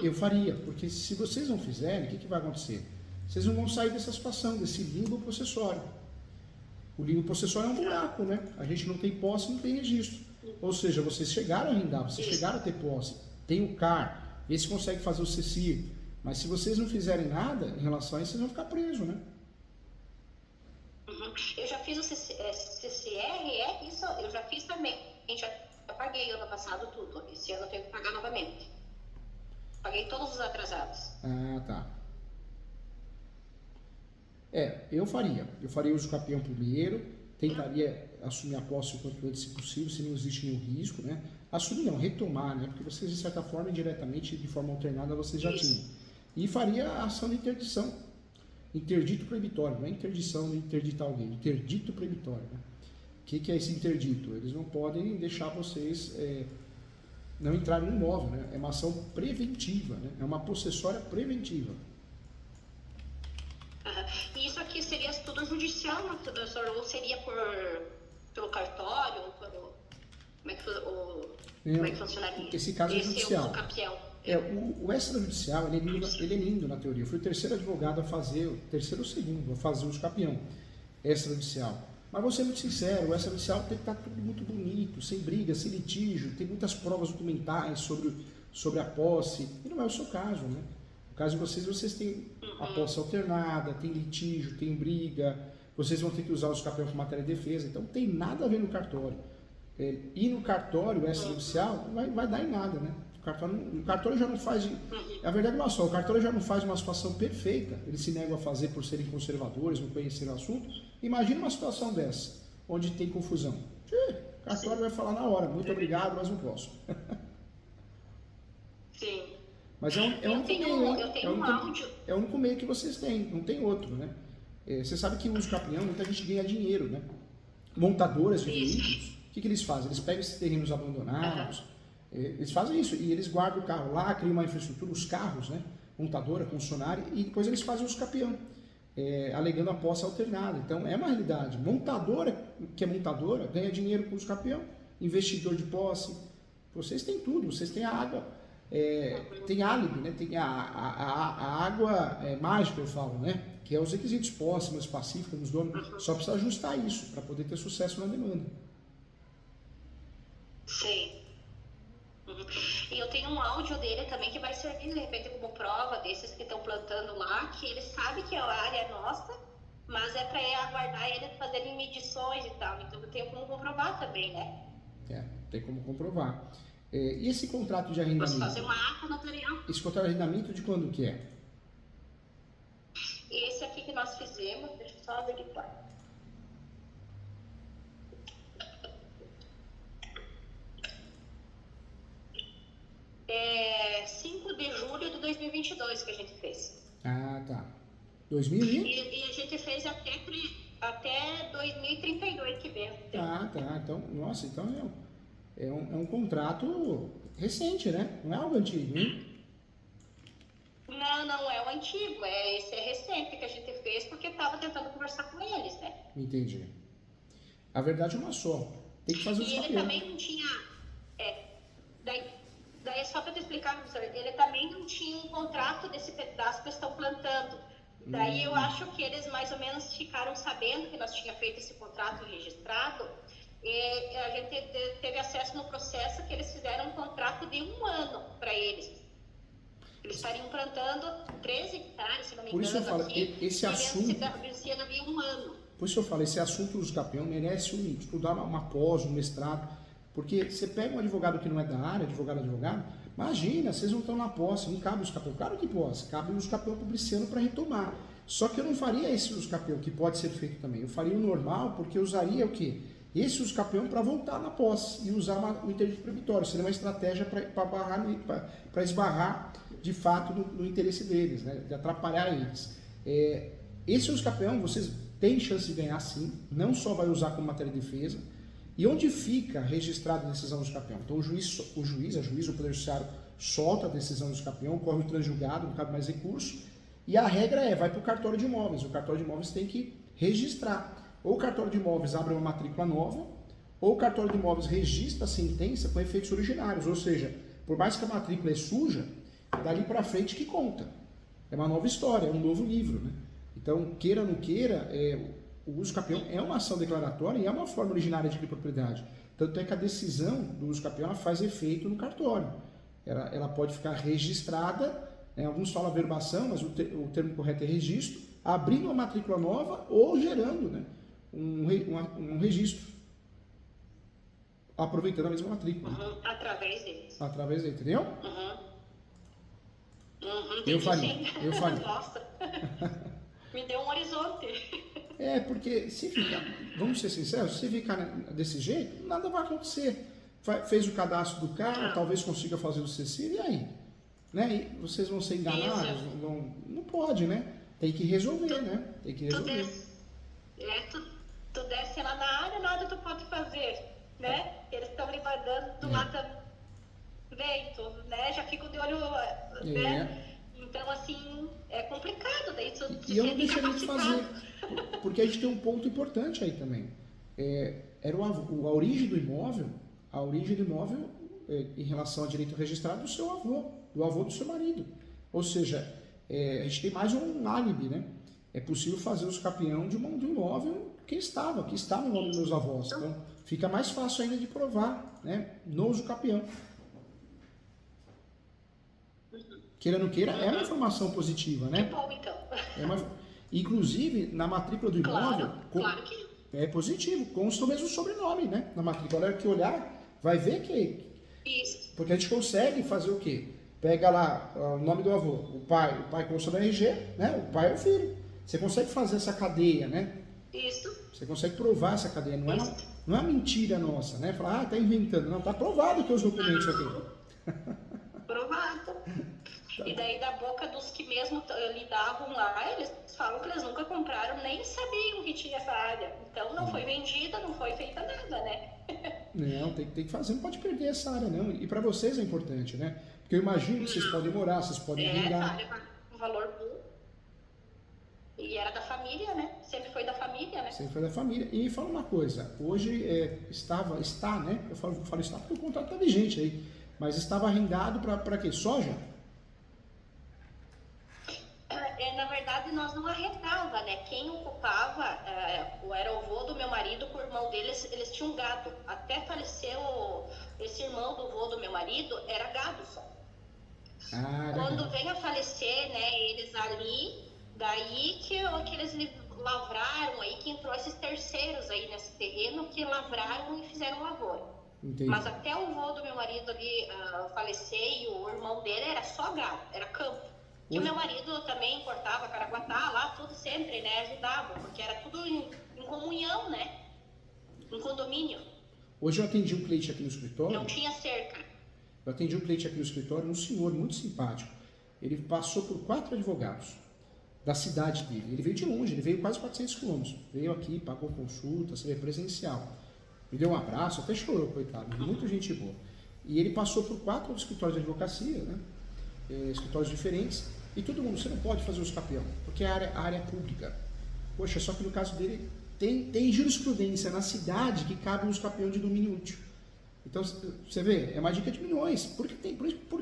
S1: Eu faria, porque se vocês não fizerem, o que vai acontecer? Vocês não vão sair dessa situação, desse limbo possessório. O limbo possessório é um buraco, né? A gente não tem posse, não tem registro. Ou seja, vocês chegaram a arrendar, vocês chegaram a ter posse, tem o CAR, vê se consegue fazer o CECIR. Mas se vocês não fizerem nada em relação a isso, vocês vão ficar presos, né?
S2: Eu já fiz o CCR, isso eu já fiz também. Já paguei ano passado tudo. Esse ano eu tenho que pagar novamente. Paguei todos os atrasados.
S1: Ah, tá. Eu faria o uso capião primeiro, tentaria assumir a posse o quanto antes, se possível, se não existe nenhum risco, né? Assumir não, retomar, né? Porque vocês, de certa forma, indiretamente, de forma alternada, vocês já tinham. E faria a ação de interdição. Interdito proibitório, não é interdição de interditar alguém, interdito proibitório, né? O que é esse interdito? Eles não podem deixar vocês não entrarem no imóvel, né? É uma ação preventiva, né? É uma possessória preventiva.
S2: E isso aqui seria tudo judicial, ou seria pelo cartório? Como é que funcionaria?
S1: Esse caso é judicial.
S2: É o capião.
S1: O extrajudicial, ele é lindo na teoria. Eu fui o terceiro advogado a fazer, o terceiro ou segundo a fazer o uso capião extrajudicial. Mas vou ser muito sincero, o extrajudicial tem que estar tudo muito bonito, sem briga, sem litígio, tem muitas provas documentais sobre a posse, e não é o seu caso, né? No caso de vocês têm a posse alternada, tem litígio, tem briga, vocês vão ter que usar o uso capião com matéria de defesa, então não tem nada a ver no cartório. E no cartório extrajudicial não vai dar em nada, né? O cartório já não faz. A verdade é uma só, o cartório já não faz uma situação perfeita, eles se negam a fazer por serem conservadores, não conhecerem o assunto. Imagina uma situação dessa, onde tem confusão. O cartório vai falar na hora, muito obrigado, mas não posso.
S2: Sim.
S1: Mas é o único meio, é o único meio que vocês têm, não tem outro, né? Você sabe que o uso capião, muita gente ganha dinheiro, né? Montadoras de veículos, o que eles fazem? Eles pegam esses terrenos abandonados, eles fazem isso, e eles guardam o carro lá, criam uma infraestrutura, os carros, né? Montadora, concessionária, e depois eles fazem o uso capião, alegando a posse alternada. Então é uma realidade. Montadora, que é montadora, ganha dinheiro com o uso capião, investidor de posse, vocês têm tudo, vocês têm a água. Tem álibi, né? Tem a água mágica, eu falo, né? Que é os requisitos posse, mais pacífico, nos donos. Só precisa ajustar isso para poder ter sucesso na demanda.
S2: Sim. E eu tenho um áudio dele também que vai servir de repente como prova desses que estão plantando lá, que ele sabe que a área é nossa, mas é para aguardar ele fazerem medições e tal. Então eu tenho como comprovar também, né?
S1: Tem como comprovar. E esse contrato de arrendamento?
S2: Posso fazer uma ata notarial?
S1: Esse contrato de arrendamento de quando que é?
S2: Esse aqui que nós fizemos, deixa eu só averiguar. É 5 de julho de 2022 que a gente fez.
S1: Ah, tá. 2000
S2: e a gente fez até 2032 que vem.
S1: Tá. Então, nossa, então é um contrato recente, né? Não é algo antigo, hein?
S2: Não é o antigo, esse é recente que a gente fez porque estava tentando conversar com eles, né?
S1: Entendi. A verdade é uma só. Tem que fazer os
S2: capião. E ele também não tinha... Daí só para te explicar, professor, ele também não tinha um contrato desse pedaço que estão plantando. Daí eu acho que eles mais ou menos ficaram sabendo que nós tínhamos feito esse contrato registrado. E a gente teve acesso no processo que eles fizeram um contrato de 1 ano para eles. Eles estariam plantando 13 hectares, se não me engano.
S1: Por isso eu falo, esse assunto...
S2: vencendo havia 1 ano.
S1: Por isso eu falo, esse assunto dos capião merece estudar uma pós, um mestrado, porque você pega um advogado que não é da área, advogado, imagina, vocês não estão na posse, não cabe os capião. Claro que posse, cabe os capião publiciano para retomar. Só que eu não faria esse usucapião, que pode ser feito também. Eu faria o normal, porque eu usaria o quê? Esse usucapião para voltar na posse e usar o interdito proibitório. Seria uma estratégia para esbarrar, de fato, no interesse deles, né? De atrapalhar eles. Esse usucapião, vocês têm chance de ganhar sim, não só vai usar como matéria de defesa. E onde fica registrada a decisão do usucapião? Então, a juiz, o Poder Judiciário, solta a decisão do usucapião, corre o transjulgado, não cabe mais recurso. E a regra vai para o cartório de imóveis. O cartório de imóveis tem que registrar. Ou o cartório de imóveis abre uma matrícula nova, ou o cartório de imóveis registra a sentença com efeitos originários. Ou seja, por mais que a matrícula é suja, dali para frente que conta. É uma nova história, é um novo livro, né? Então, queira ou não queira, o usucapião é uma ação declaratória e é uma forma originária de propriedade. Tanto é que a decisão do usucapião faz efeito no cartório. Ela pode ficar registrada, alguns falam averbação, mas o termo correto é registro, abrindo uma matrícula nova ou gerando, né, um registro, aproveitando a mesma matrícula.
S2: Através deles.
S1: Através dele, entendeu?
S2: Eu
S1: faria.
S2: Nossa, me deu um horizonte.
S1: Porque se ficar, vamos ser sinceros, se ficar desse jeito, nada vai acontecer. Fez o cadastro do carro, talvez consiga fazer o CECIR, e aí? Né? E vocês vão ser enganados? Não pode, né? Tem que resolver, né? Tem que resolver.
S2: Tu desce lá na área, nada tu pode fazer, né? Eles estão lhe mandando lá vento, né? Já fico de olho, né? Então, assim, é complicado. Daí
S1: e eu não deixaria de fazer, porque a gente tem um ponto importante aí também. Era a origem do imóvel, em relação ao direito registrado do seu avô, do avô do seu marido. Ou seja, a gente tem mais um álibi, né? É possível fazer o usucapião de um imóvel que estava no nome dos meus avós. Então, fica mais fácil ainda de provar, né? No usucapião. Queira ou não queira, é uma informação positiva, né?
S2: Que bom, então.
S1: Inclusive, na matrícula do imóvel,
S2: claro que
S1: é positivo, consta o mesmo sobrenome, né? Na matrícula, a hora que olhar, vai ver que...
S2: Isso.
S1: Porque a gente consegue fazer o quê? Pega lá o nome do avô, o pai consta no RG, né? O pai é o filho. Você consegue fazer essa cadeia, né?
S2: Isso.
S1: Você consegue provar essa cadeia, não é uma mentira nossa, né? Falar, tá inventando. Não, tá provado que os documentos aqui.
S2: Provado. E daí da boca dos que mesmo lidavam lá, eles falam que eles nunca compraram, nem sabiam que tinha essa área. Então não foi vendida, não foi feita nada, né?
S1: Não, tem que fazer, não pode perder essa área, não. E para vocês é importante, né? Porque eu imagino que vocês podem morar, vocês podem vingar.
S2: Essa área com um valor bom. E era da família, né? Sempre foi da família, né?
S1: Sempre foi da família. E me fala uma coisa, hoje está, né? Eu falo está porque o contrato está vigente aí. Mas estava arrendado para quê? Soja?
S2: Na verdade, nós não arrendava, né? Quem ocupava era o avô do meu marido com o irmão deles, eles tinham gado. Até faleceu esse irmão do avô do meu marido, era gado só. Quando veio a falecer, né, eles ali, daí que eles lavraram aí, que entrou esses terceiros aí nesse terreno, que lavraram e fizeram lavoura.
S1: Entendi.
S2: Mas até o avô do meu marido ali falecer e o irmão dele era só gado, era campo. E o meu marido também cortava caraguatá lá, tudo sempre, né, ajudava, porque era tudo em comunhão, né, em condomínio.
S1: Hoje eu atendi um cliente aqui no escritório.
S2: Não tinha cerca.
S1: Eu atendi um cliente aqui no escritório, um senhor muito simpático. Ele passou por 4 advogados da cidade dele. Ele veio de longe, ele veio quase 400 quilômetros. Veio aqui, pagou consulta, se veio presencial. Me deu um abraço, até chorou, coitado. Muita gente boa. E ele passou por 4 escritórios de advocacia, né? Escritórios diferentes. E todo mundo, você não pode fazer o usucapião, porque a área é pública. Poxa, só que no caso dele, tem jurisprudência na cidade que cabe um usucapião de domínio útil. Então, você vê, é uma dica de milhões. Por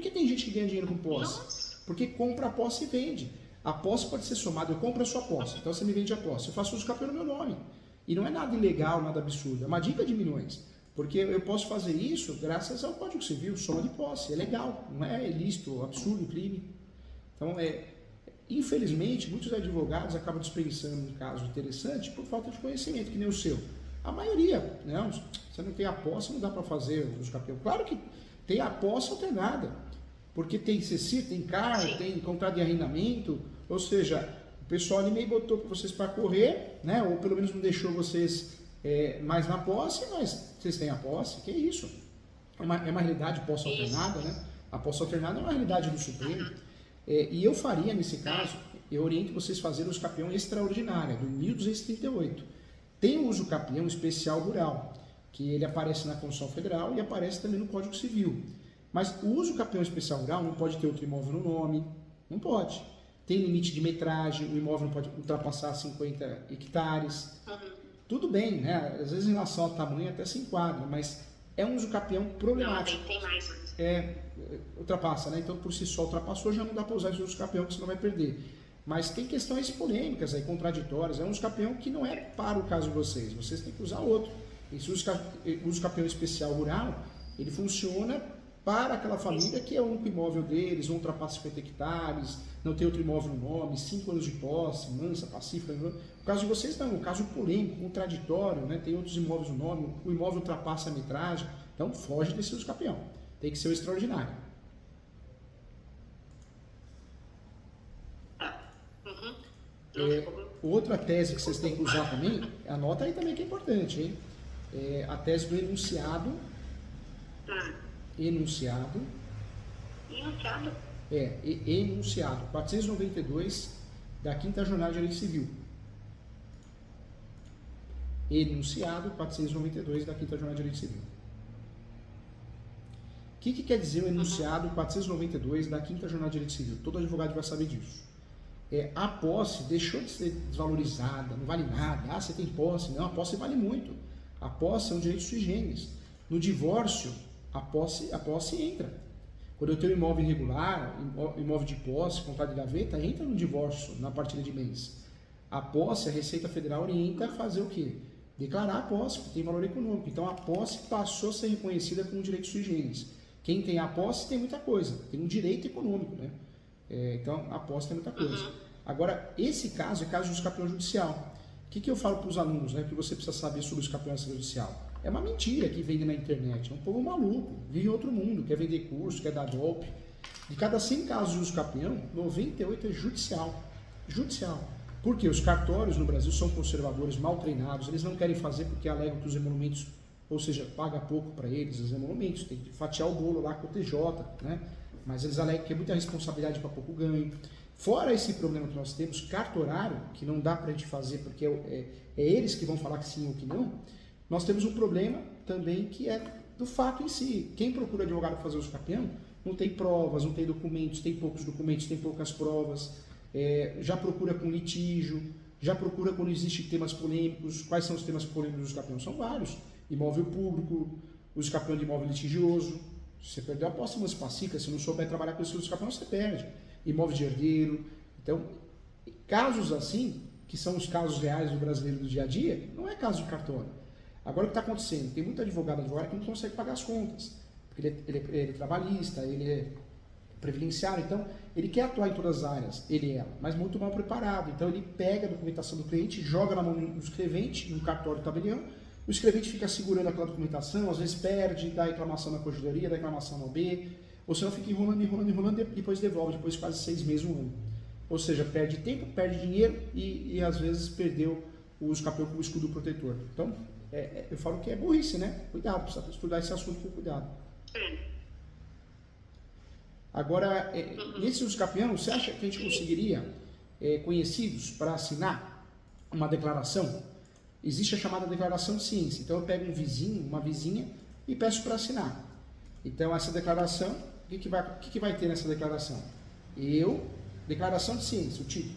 S1: que tem gente que ganha dinheiro com posse?
S2: Nossa.
S1: Porque compra a posse e vende. A posse pode ser somada, eu compro a sua posse, então você me vende a posse. Eu faço usucapião no meu nome. E não é nada ilegal, nada absurdo, é uma dica de milhões. Porque eu posso fazer isso graças ao Código Civil, soma de posse, é legal, não é ilícito, absurdo, crime. Então, infelizmente, muitos advogados acabam dispensando um caso interessante por falta de conhecimento, que nem o seu. A maioria, não, você não tem a posse, não dá para fazer o usucapião. Claro que tem a posse ou tem nada, porque tem CECIR, tem CAR, tem contrato de arrendamento, ou seja, pessoal ali meio botou para vocês para correr, né? Ou pelo menos não deixou vocês mais na posse, mas vocês têm a posse, que é isso? É uma realidade posse alternada, né? A posse alternada é uma realidade do Supremo. E eu faria, nesse caso, eu oriento vocês a fazerem os capião extraordinária, do 1238. Tem o uso capião especial rural, que ele aparece na Constituição Federal e aparece também no Código Civil. Mas o uso capião especial rural não pode ter outro imóvel no nome, não pode. Tem limite de metragem, o imóvel não pode ultrapassar 50 hectares. Tudo bem, né? Às vezes em relação ao tamanho até se enquadra, mas é um uso capião problemático.
S2: Não, tem mais.
S1: Ultrapassa, né? Então por si só ultrapassou, já não dá para usar esse uso capião que você não vai perder. Mas tem questões polêmicas aí, contraditórias. É um uso capião que não é para o caso de vocês. Vocês têm que usar outro. Esse uso capião especial rural, ele funciona para aquela família que é o único imóvel deles, não ultrapassa 50 hectares, não tem outro imóvel no nome, 5 anos de posse, mansa, pacífica. No caso de vocês não, um caso polêmico, contraditório, né? Tem outros imóveis no nome, o imóvel ultrapassa a metragem, então foge desse uso capião. Tem que ser o extraordinário. Outra tese que vocês têm que usar também, anota aí também que é importante, hein? A tese do enunciado. Enunciado. Enunciado 492 da 5ª Jornada de Direito Civil. Enunciado 492 da 5ª Jornada de Direito Civil. O que quer dizer o enunciado 492 da 5ª Jornada de Direito Civil? Todo advogado vai saber disso. A posse deixou de ser desvalorizada, não vale nada. Ah, você tem posse. Não, a posse vale muito. A posse é um direito sui generis. No divórcio, a posse entra. Quando eu tenho imóvel irregular, imóvel de posse, contrato de gaveta, entra no divórcio, na partilha de bens. A posse, a Receita Federal orienta a fazer o quê? Declarar a posse, porque tem valor econômico. Então a posse passou a ser reconhecida como um direito sui generis. Quem tem a posse tem muita coisa, tem um direito econômico, né? Então a posse tem muita coisa. Agora, esse caso é caso de uso capião judicial. O que eu falo para os alunos, né, que você precisa saber sobre o capião judicial? É uma mentira que vende na internet. É um povo maluco, vive em outro mundo, quer vender curso, quer dar golpe. De cada 100 casos de uso capião, 98 é judicial. Judicial. Porque os cartórios no Brasil são conservadores, mal treinados, eles não querem fazer porque alegam que os emolumentos, ou seja, paga pouco para eles, os emolumentos, tem que fatiar o bolo lá com o TJ, né? Mas eles alegam que é muita responsabilidade para pouco ganho. Fora esse problema que nós temos, cartorário, que não dá para a gente fazer porque é eles que vão falar que sim ou que não, nós temos um problema também que é do fato em si. Quem procura advogado para fazer uso capião não tem provas, não tem documentos, tem poucos documentos, tem poucas provas, já procura com litígio, já procura quando existem temas polêmicos. Quais são os temas polêmicos do uso capião? São vários. Imóvel público, uso capião de imóvel litigioso. Se você perdeu a posse pacífica, se não souber trabalhar com esse uso capião, você perde. Imóvel de herdeiro. Então, casos assim, que são os casos reais do brasileiro do dia a dia, não é caso de cartório. Agora o que está acontecendo? Tem muito advogado que não consegue pagar as contas. Porque ele é trabalhista, ele é previdenciário, então ele quer atuar em todas as áreas, ele e ela, mas muito mal preparado. Então ele pega a documentação do cliente, joga na mão do escrevente, no cartório tabelião, o escrevente fica segurando aquela documentação, às vezes perde, dá reclamação na corregedoria, dá reclamação na OB, ou senão fica enrolando, e depois devolve, depois de quase 6 meses, 1 ano. Ou seja, perde tempo, perde dinheiro e às vezes perdeu o uso capião como escudo protetor. Então, eu falo que é burrice, né? Cuidado, precisa estudar esse assunto com cuidado. Agora, nesse uso capião, você acha que a gente conseguiria conhecidos para assinar uma declaração? Existe a chamada declaração de ciência. Então eu pego um vizinho, uma vizinha e peço para assinar. Então essa declaração, o que vai ter nessa declaração? Declaração de ciência, o título.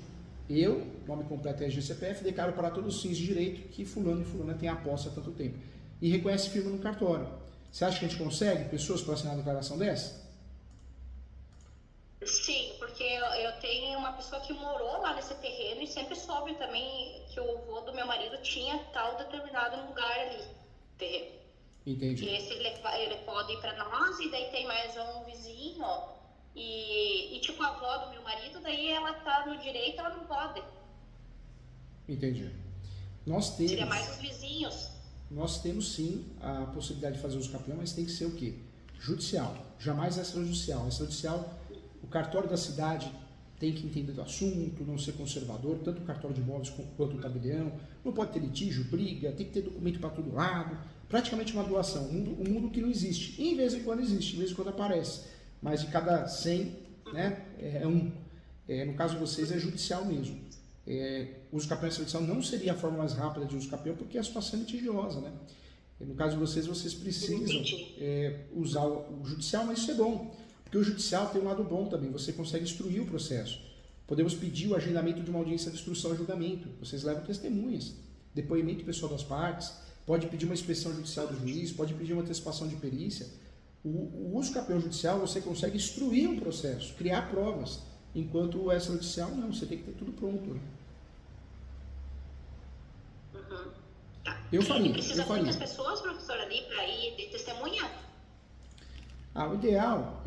S1: Eu, nome completo é RG-CPF, declaro para todos os fins de direito que fulano e fulana tem a posse há tanto tempo. E reconhece firma no cartório. Você acha que a gente consegue pessoas para assinar a declaração dessa?
S2: Sim, porque eu tenho uma pessoa que morou lá nesse terreno e sempre soube também que o avô do meu marido tinha tal determinado lugar ali, terreno.
S1: Entendi.
S2: E esse ele pode ir para nós, e daí tem mais um vizinho, e tipo a avó do meu marido, daí ela tá no direito, ela não pode.
S1: Entendi.
S2: Seria mais os vizinhos.
S1: Nós temos sim a possibilidade de fazer uso capião, mas tem que ser o quê? Judicial, jamais extrajudicial. Extrajudicial, o cartório da cidade tem que entender do assunto, não ser conservador, tanto o cartório de imóveis quanto o tabelião, não pode ter litígio, briga, tem que ter documento para todo lado, praticamente uma doação, um mundo que não existe. E em vez em quando existe, de vez em quando aparece, mas de cada 100, né, é um. No caso de vocês é judicial mesmo. Uso capião extrajudicial não seria a forma mais rápida de uso capião porque a situação é litigiosa, né? No caso de vocês precisam usar o judicial, mas isso é bom, porque o judicial tem um lado bom também, você consegue instruir o processo. Podemos pedir o agendamento de uma audiência de instrução e julgamento, vocês levam testemunhas, depoimento pessoal das partes, pode pedir uma inspeção judicial do juiz, pode pedir uma antecipação de perícia. O uso capião judicial você consegue instruir um processo, criar provas, enquanto o extrajudicial não, você tem que ter tudo pronto. Né?
S2: Tá.
S1: Eu faria.
S2: Precisa muitas pessoas, professora, ali para ir de testemunha?
S1: O ideal,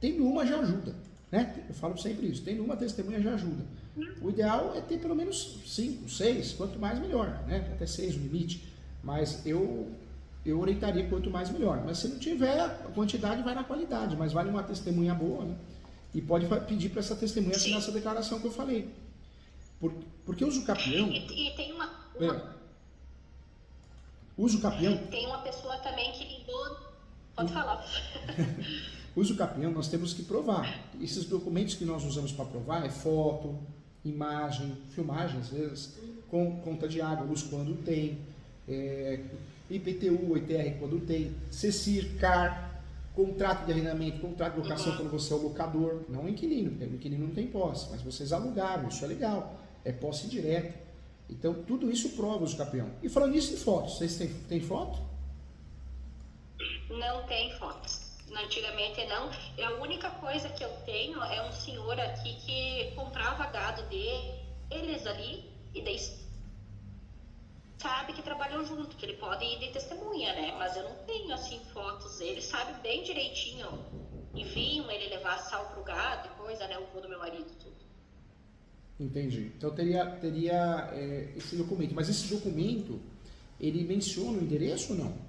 S1: tendo uma já ajuda, né? Eu falo sempre isso, tendo uma testemunha já ajuda. O ideal é ter pelo menos 5, 6, quanto mais melhor, né? Até 6 o limite, mas eu orientaria quanto mais melhor. Mas se não tiver, a quantidade vai na qualidade, mas vale uma testemunha boa, né? E pode pedir para essa testemunha assinar essa declaração que eu falei. Porque o uso capião...
S2: E tem uma...
S1: Uso capião...
S2: Tem uma pessoa também que ligou... Pode falar.
S1: Uso capião, nós temos que provar. Esses documentos que nós usamos para provar é foto, imagem, filmagem, às vezes, com conta de água, luz quando tem, IPTU, ITR quando tem, CECIR, CAR, contrato de arrendamento, contrato de locação quando você é o locador, não o inquilino, porque o inquilino não tem posse, mas vocês alugaram, isso é legal, é posse direta. Então, tudo isso prova o uso capião. E falando nisso de fotos, vocês têm foto?
S2: Não tem fotos. Antigamente não. A única coisa que eu tenho é um senhor aqui que comprava gado deles ali e daí sabe que trabalham junto, que ele pode ir de testemunha, né? Mas eu não tenho assim fotos. Ele sabe bem direitinho. E viam ele levar sal pro gado e coisa, né? O vô do meu marido, tudo.
S1: Entendi. Então teria esse documento. Mas esse documento, ele menciona o endereço ou não?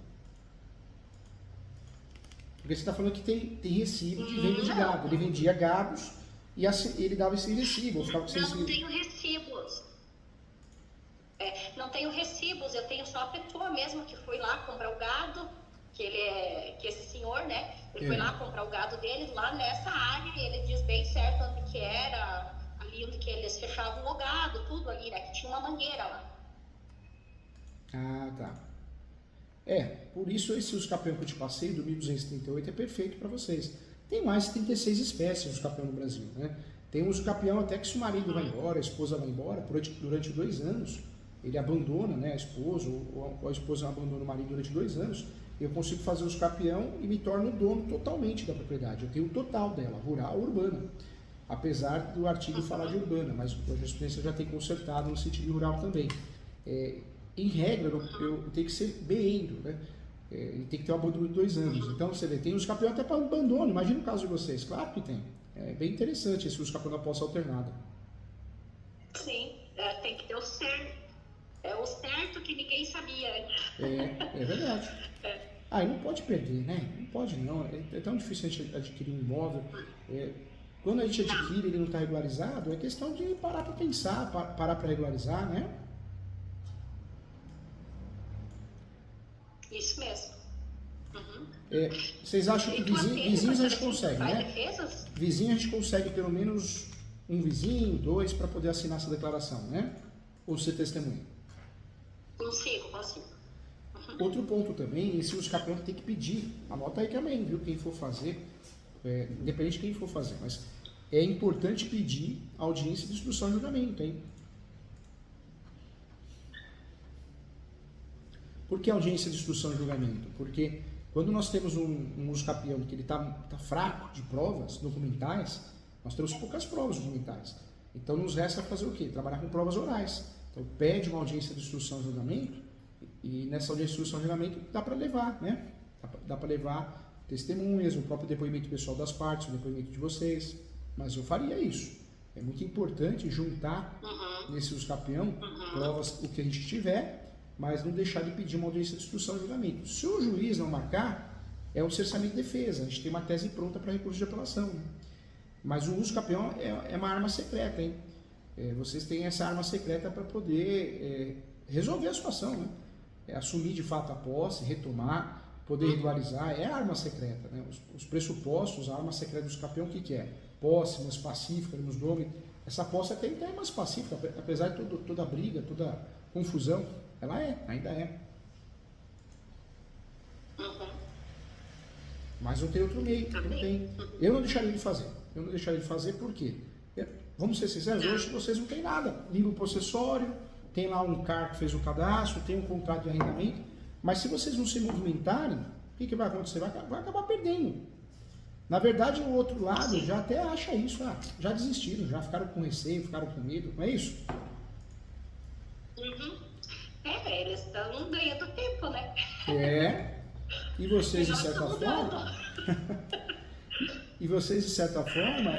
S1: Porque você está falando que tem recibo de venda de gado. Ele vendia gados e ele dava esse recibo.
S2: Não tenho recibos. Não tenho recibos, eu tenho só a pessoa mesmo que foi lá comprar o gado, que esse senhor, né? Ele foi lá comprar o gado dele lá nessa área e ele diz bem certo onde que era, ali onde que eles fechavam o gado, tudo ali, né? Que tinha uma mangueira lá.
S1: Ah, tá. Por isso esse uso capião que eu te passei, do 1238, é perfeito para vocês. Tem mais de 36 espécies de uso capião no Brasil, né? Tem uso capião até que se o marido vai embora, a esposa vai embora, durante 2 anos, ele abandona, né, a esposa, ou a esposa abandona o marido durante 2 anos, eu consigo fazer uso capião e me torno dono totalmente da propriedade. Eu tenho o total dela, rural ou urbana. Apesar do artigo falar de urbana, mas a jurisprudência já tem consertado no sentido de rural também. Em regra, eu tenho que ser beeiro, né? E tem que ter um abandono de 2 anos. Então, você vê, tem uso capião até para abandono. Imagina o caso de vocês. Claro que tem. É bem interessante esse uso capião da posse alternada.
S2: Sim, tem que ter o certo. É o certo que ninguém sabia.
S1: É verdade. E não pode perder, né? Não pode não. É tão difícil a gente adquirir um imóvel. Quando a gente adquire e ele não está regularizado, é questão de parar para pensar, parar para regularizar, né?
S2: Isso mesmo.
S1: Vocês acham que vizinhos a gente consegue, né?
S2: Defesas?
S1: Vizinho a gente consegue pelo menos um vizinho, 2, para poder assinar essa declaração, né? Ou ser testemunha?
S2: Consigo.
S1: Outro ponto também, esse uso capião tem que pedir. Anota aí também, viu? Quem for fazer, independente de quem for fazer, mas é importante pedir audiência de instrução e julgamento, hein? Por que audiência de instrução e julgamento? Porque quando nós temos um uso capião que ele tá fraco de provas documentais, nós temos poucas provas documentais. Então nos resta fazer o quê? Trabalhar com provas orais. Então pede uma audiência de instrução e julgamento e nessa audiência de instrução e julgamento dá para levar, né? Dá para levar testemunhas, o próprio depoimento pessoal das partes, o depoimento de vocês. Mas eu faria isso. É muito importante juntar nesse uso capião provas o que a gente tiver, mas não deixar de pedir uma audiência de instrução e julgamento. Se o juiz não marcar, é um cerceamento de defesa. A gente tem uma tese pronta para recurso de apelação. Né? Mas o uso capião é uma arma secreta, hein? Vocês têm essa arma secreta para poder resolver a situação, né? Assumir de fato a posse, retomar, poder regularizar, é a arma secreta, né? Os pressupostos, a arma secreta do capião, o que é? Posse, mais pacífica, nos nome. Essa posse até é mais pacífica, apesar de toda a briga, toda a confusão, ela ainda é. Mas não tem outro meio, não tem. Eu não deixaria de fazer. Eu não deixaria de fazer por quê? Vamos ser sinceros, hoje vocês não têm nada. Limbo possessório, tem lá um CAR que fez o cadastro, tem um contrato de arrendamento, mas se vocês não se movimentarem, o que vai acontecer? Vai acabar perdendo. Na verdade, o outro lado já até acha isso, já desistiram, já ficaram com receio, ficaram com medo, não é isso?
S2: Eles estão ganhando tempo, né?
S1: E vocês de certa forma... E vocês, de certa forma,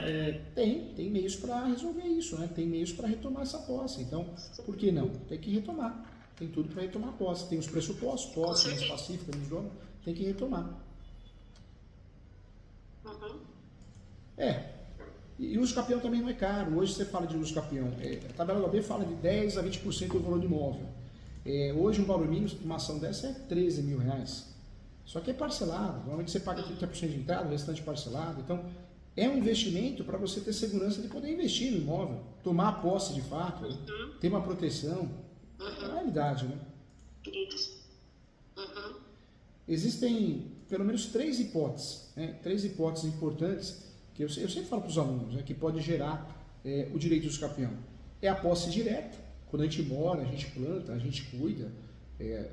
S1: tem meios para resolver isso, né? Tem meios para retomar essa posse. Então, por que não? Tem que retomar. Tem tudo para retomar a posse. Tem os pressupostos, posse mais pacífica nos donos, tem que retomar. E uso capião também não é caro. Hoje você fala de uso capião. A tabela da OAB fala de 10% a 20% do valor do imóvel. Hoje um valor mínimo de uma ação dessa é 13 mil reais. Só que é parcelado, normalmente você paga 30% de entrada, o restante parcelado. Então, é um investimento para você ter segurança de poder investir no imóvel, tomar posse de fato, ter uma proteção. É a realidade, né? Existem pelo menos 3 hipóteses, né? 3 hipóteses importantes que eu sempre falo para os alunos, né? Que pode gerar o direito do capião. É a posse direta, quando a gente mora, a gente planta, a gente cuida,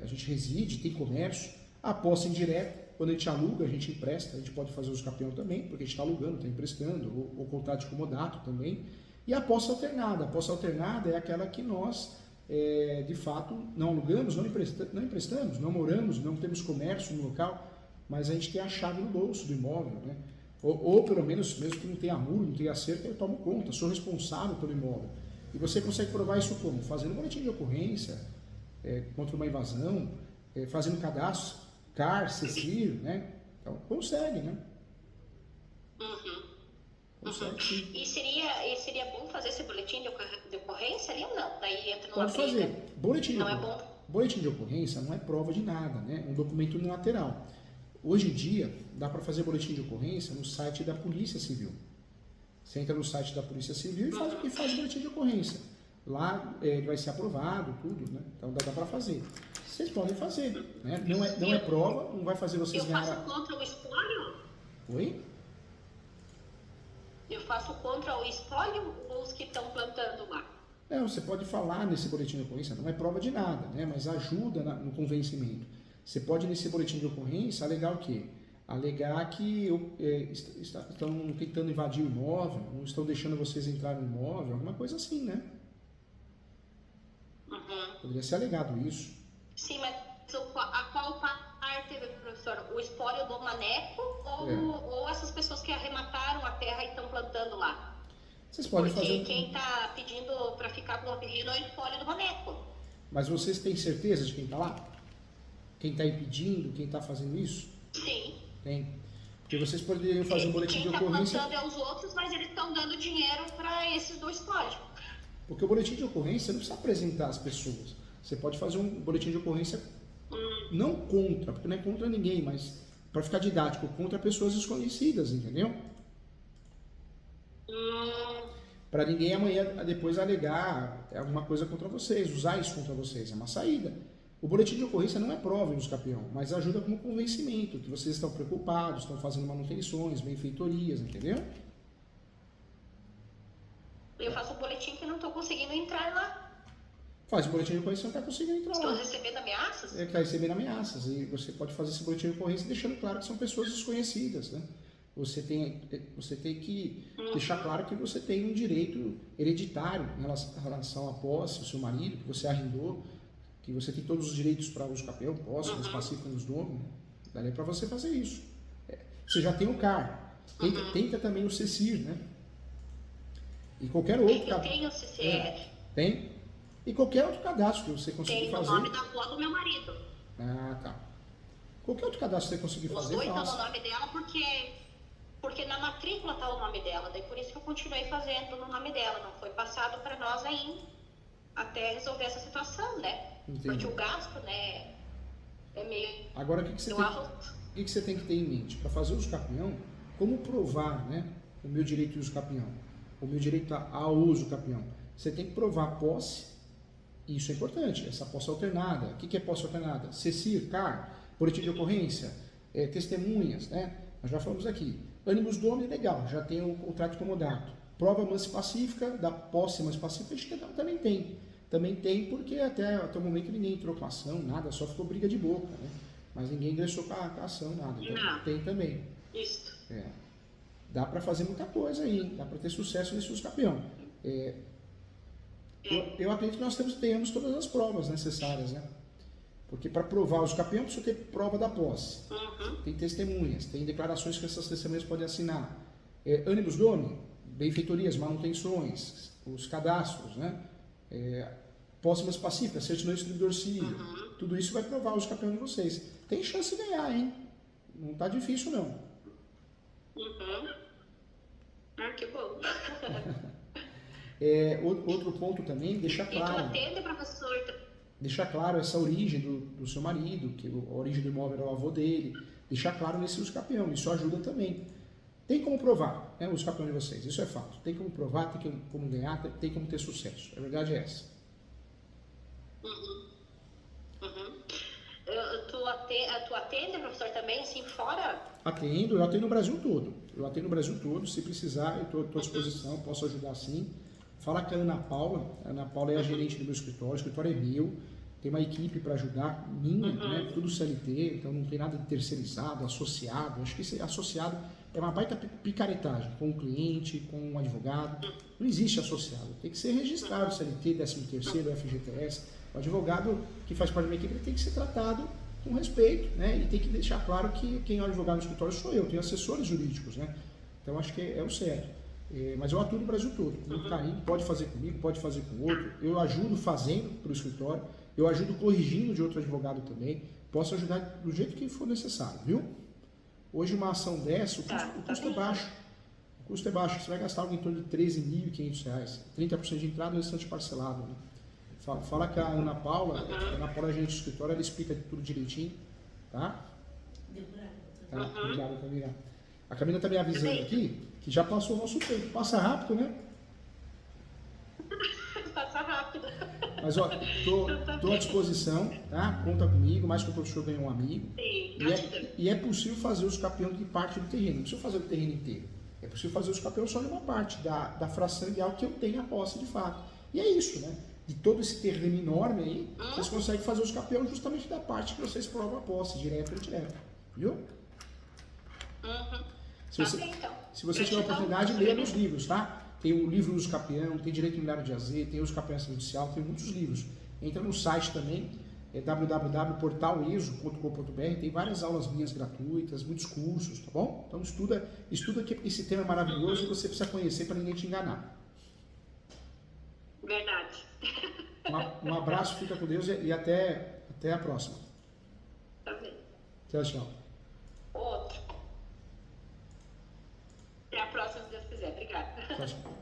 S1: a gente reside, tem comércio. A posse indireta, quando a gente aluga, a gente empresta, a gente pode fazer uso capião também, porque a gente está alugando, está emprestando, ou contrato de comodato também. E a posse alternada. A posse alternada é aquela que nós, de fato, não alugamos, não emprestamos, não moramos, não temos comércio no local, mas a gente tem a chave no bolso do imóvel, né? Ou pelo menos, mesmo que não tenha muro, não tenha cerca, eu tomo conta, sou responsável pelo imóvel. E você consegue provar isso como? Fazendo boletim de ocorrência contra uma invasão, fazendo cadastro, CAR, CECIR, né? Então, consegue, né? Consegue, sim.
S2: E seria bom fazer esse boletim de ocorrência ali ou não? Daí entra numa
S1: Pode fazer.
S2: Briga. Não é bom?
S1: Boletim de ocorrência não é prova de nada, né? Um documento unilateral. Hoje em dia, dá para fazer boletim de ocorrência no site da Polícia Civil. Você entra no site da Polícia Civil e faz boletim de ocorrência. Lá ele vai ser aprovado, tudo, né? Então dá para fazer. Vocês podem fazer, né? Não é prova, não vai fazer vocês ganhar...
S2: Eu faço contra o espólio?
S1: Oi?
S2: Eu faço contra o espólio ou os que estão plantando lá?
S1: Não, você pode falar nesse boletim de ocorrência, não é prova de nada, né? Mas ajuda no convencimento. Você pode, nesse boletim de ocorrência, alegar o quê? Alegar que estão tentando invadir o imóvel, não estão deixando vocês entrar no imóvel, alguma coisa assim, né? Poderia ser alegado isso.
S2: Sim, mas a qual parte, professor? O espólio do maneco ou essas pessoas que arremataram a terra e estão plantando lá?
S1: Vocês podem
S2: Porque quem está pedindo para ficar com o terreno é o espólio do maneco.
S1: Mas vocês têm certeza de quem está lá? Quem está impedindo, quem está fazendo isso?
S2: Sim.
S1: Tem. Porque vocês poderiam fazer um boletim de ocorrência...
S2: Quem está plantando é os outros, mas eles estão dando dinheiro para esses do espólio.
S1: Porque o boletim de ocorrência não precisa apresentar as pessoas. Você pode fazer um boletim de ocorrência não contra, porque não é contra ninguém, mas para ficar didático, contra pessoas desconhecidas, entendeu? Para ninguém amanhã depois alegar alguma coisa contra vocês, usar isso contra vocês, é uma saída. O boletim de ocorrência não é prova em uso capião, mas ajuda como convencimento, que vocês estão preocupados, estão fazendo manutenções, benfeitorias, entendeu?
S2: Eu faço um boletim que não estou conseguindo entrar lá.
S1: Faz o boletim de ocorrência e não está conseguindo entrar lá.
S2: Estou recebendo ameaças?
S1: Está recebendo ameaças. E você pode fazer esse boletim de ocorrência deixando claro que são pessoas desconhecidas, né? Você tem que deixar claro que você tem um direito hereditário em relação à posse, o seu marido, que você arrendou, que você tem todos os direitos para uso capião, posse, mais pacífico nos donos. Né? Daria para você fazer isso. Você já tem o CAR. Tenta também o CECIR, né? E qualquer outro
S2: cadastro. Eu tenho o CCR.
S1: Tem? E qualquer outro cadastro que você conseguir fazer.
S2: Tem o nome da avó do meu marido.
S1: Ah, tá. Qualquer outro cadastro que você conseguir fazer,
S2: Os dois estão no nome dela porque na matrícula está o nome dela. Daí por isso que continuei fazendo no nome dela, não foi passado para nós ainda, até resolver essa situação, né?
S1: Entendi.
S2: Porque o gasto, né, é meio...
S1: Agora, o que que você tem que ter em mente? Para fazer uso capião, como provar, né, o meu direito de uso capião? O meu direito ao uso capião? Você tem que provar a posse, e isso é importante, essa posse alternada. O que é posse alternada? CECIR, CAR, boletim de ocorrência, testemunhas, né? Nós já falamos aqui. Animus Domini, legal, já tem o contrato comodato. Prova mansi pacífica, da posse mansi pacífica, a gente também tem. Também tem porque até o momento ninguém entrou com ação, nada, só ficou briga de boca, né? Mas ninguém ingressou com a ação, nada. Então,
S2: não.
S1: Tem também.
S2: Isso.
S1: Dá para fazer muita coisa aí, dá para ter sucesso nesse uso capião. Eu acredito que nós tenhamos todas as provas necessárias, né? Porque para provar o uso capião, precisa ter prova da posse. Tem testemunhas, tem declarações que essas testemunhas podem assinar. Animus Domini, benfeitorias, manutenções, os cadastros, né? Posse mansi pacífica, certidão de distribuidor civil. Tudo isso vai provar o uso capião de vocês. Tem chance de ganhar, hein? Não tá difícil, não.
S2: Que bom.
S1: Outro ponto também, deixar claro.
S2: E tu atende, professor?
S1: Deixar claro essa origem do seu marido, que a origem do imóvel era o avô dele. Deixar claro nesse uso capião, isso ajuda também. Tem como provar, né, o uso capião de vocês, isso é fato. Tem como provar, tem como ganhar, tem como ter sucesso. A verdade é essa.
S2: Tu atende, professor, também, assim, fora?
S1: Eu atendo no Brasil todo. Se precisar, eu estou à disposição, posso ajudar sim. Fala com a Ana Paula. A Ana Paula é a gerente do meu escritório, o escritório é meu. Tem uma equipe para ajudar, minha, né? Tudo CLT, então não tem nada de terceirizado, associado. Acho que esse associado é uma baita picaretagem com o cliente, com o advogado. Não existe associado, tem que ser registrado, CLT, 13º, FGTS. O advogado que faz parte da minha equipe tem que ser tratado com respeito, né? E tem que deixar claro que quem é o advogado no escritório sou eu, tenho assessores jurídicos, né? Então acho que é o certo. Mas eu atuo no Brasil todo, com muito carinho, pode fazer comigo, pode fazer com outro. Eu ajudo fazendo para o escritório, eu ajudo corrigindo de outro advogado também, posso ajudar do jeito que for necessário, viu? Hoje uma ação dessa, o custo é baixo. O custo é baixo, você vai gastar algo em torno de R$13.500, 30% de entrada e o restante parcelado, né? Fala com a Ana Paula, a Ana Paula é agente do escritório, ela explica tudo direitinho, tá? Obrigado, Camila. A Camila está me avisando aqui que já passou o nosso tempo. Passa rápido, né?
S2: Passa rápido.
S1: Mas, ó, tô à disposição, tá? Conta comigo, mais que o professor ganhou um amigo.
S2: Sim,
S1: e é possível fazer os capiões de parte do terreno. Não precisa fazer o terreno inteiro. É possível fazer os capiões só de uma parte, da fração ideal que eu tenho a posse de fato. E é isso, né? De todo esse terreno enorme aí, vocês conseguem fazer os capiões justamente da parte que vocês provam a posse, direto ou indireto. Viu? Se você tiver a oportunidade, leia nos livros, tá? Tem o livro dos capião, tem direito imobiliário de AZ, tem os capiões judicial, tem muitos livros. Entra no site também, www.portaleso.com.br, tem várias aulas minhas gratuitas, muitos cursos, tá bom? Então estuda que esse tema é maravilhoso e você precisa conhecer para ninguém te enganar.
S2: Verdade.
S1: Um abraço, fica com Deus e até a próxima.
S2: Tá bem.
S1: Tchau, tchau.
S2: Outro. Até a próxima, se Deus quiser. Obrigada.
S1: Tchau, tchau.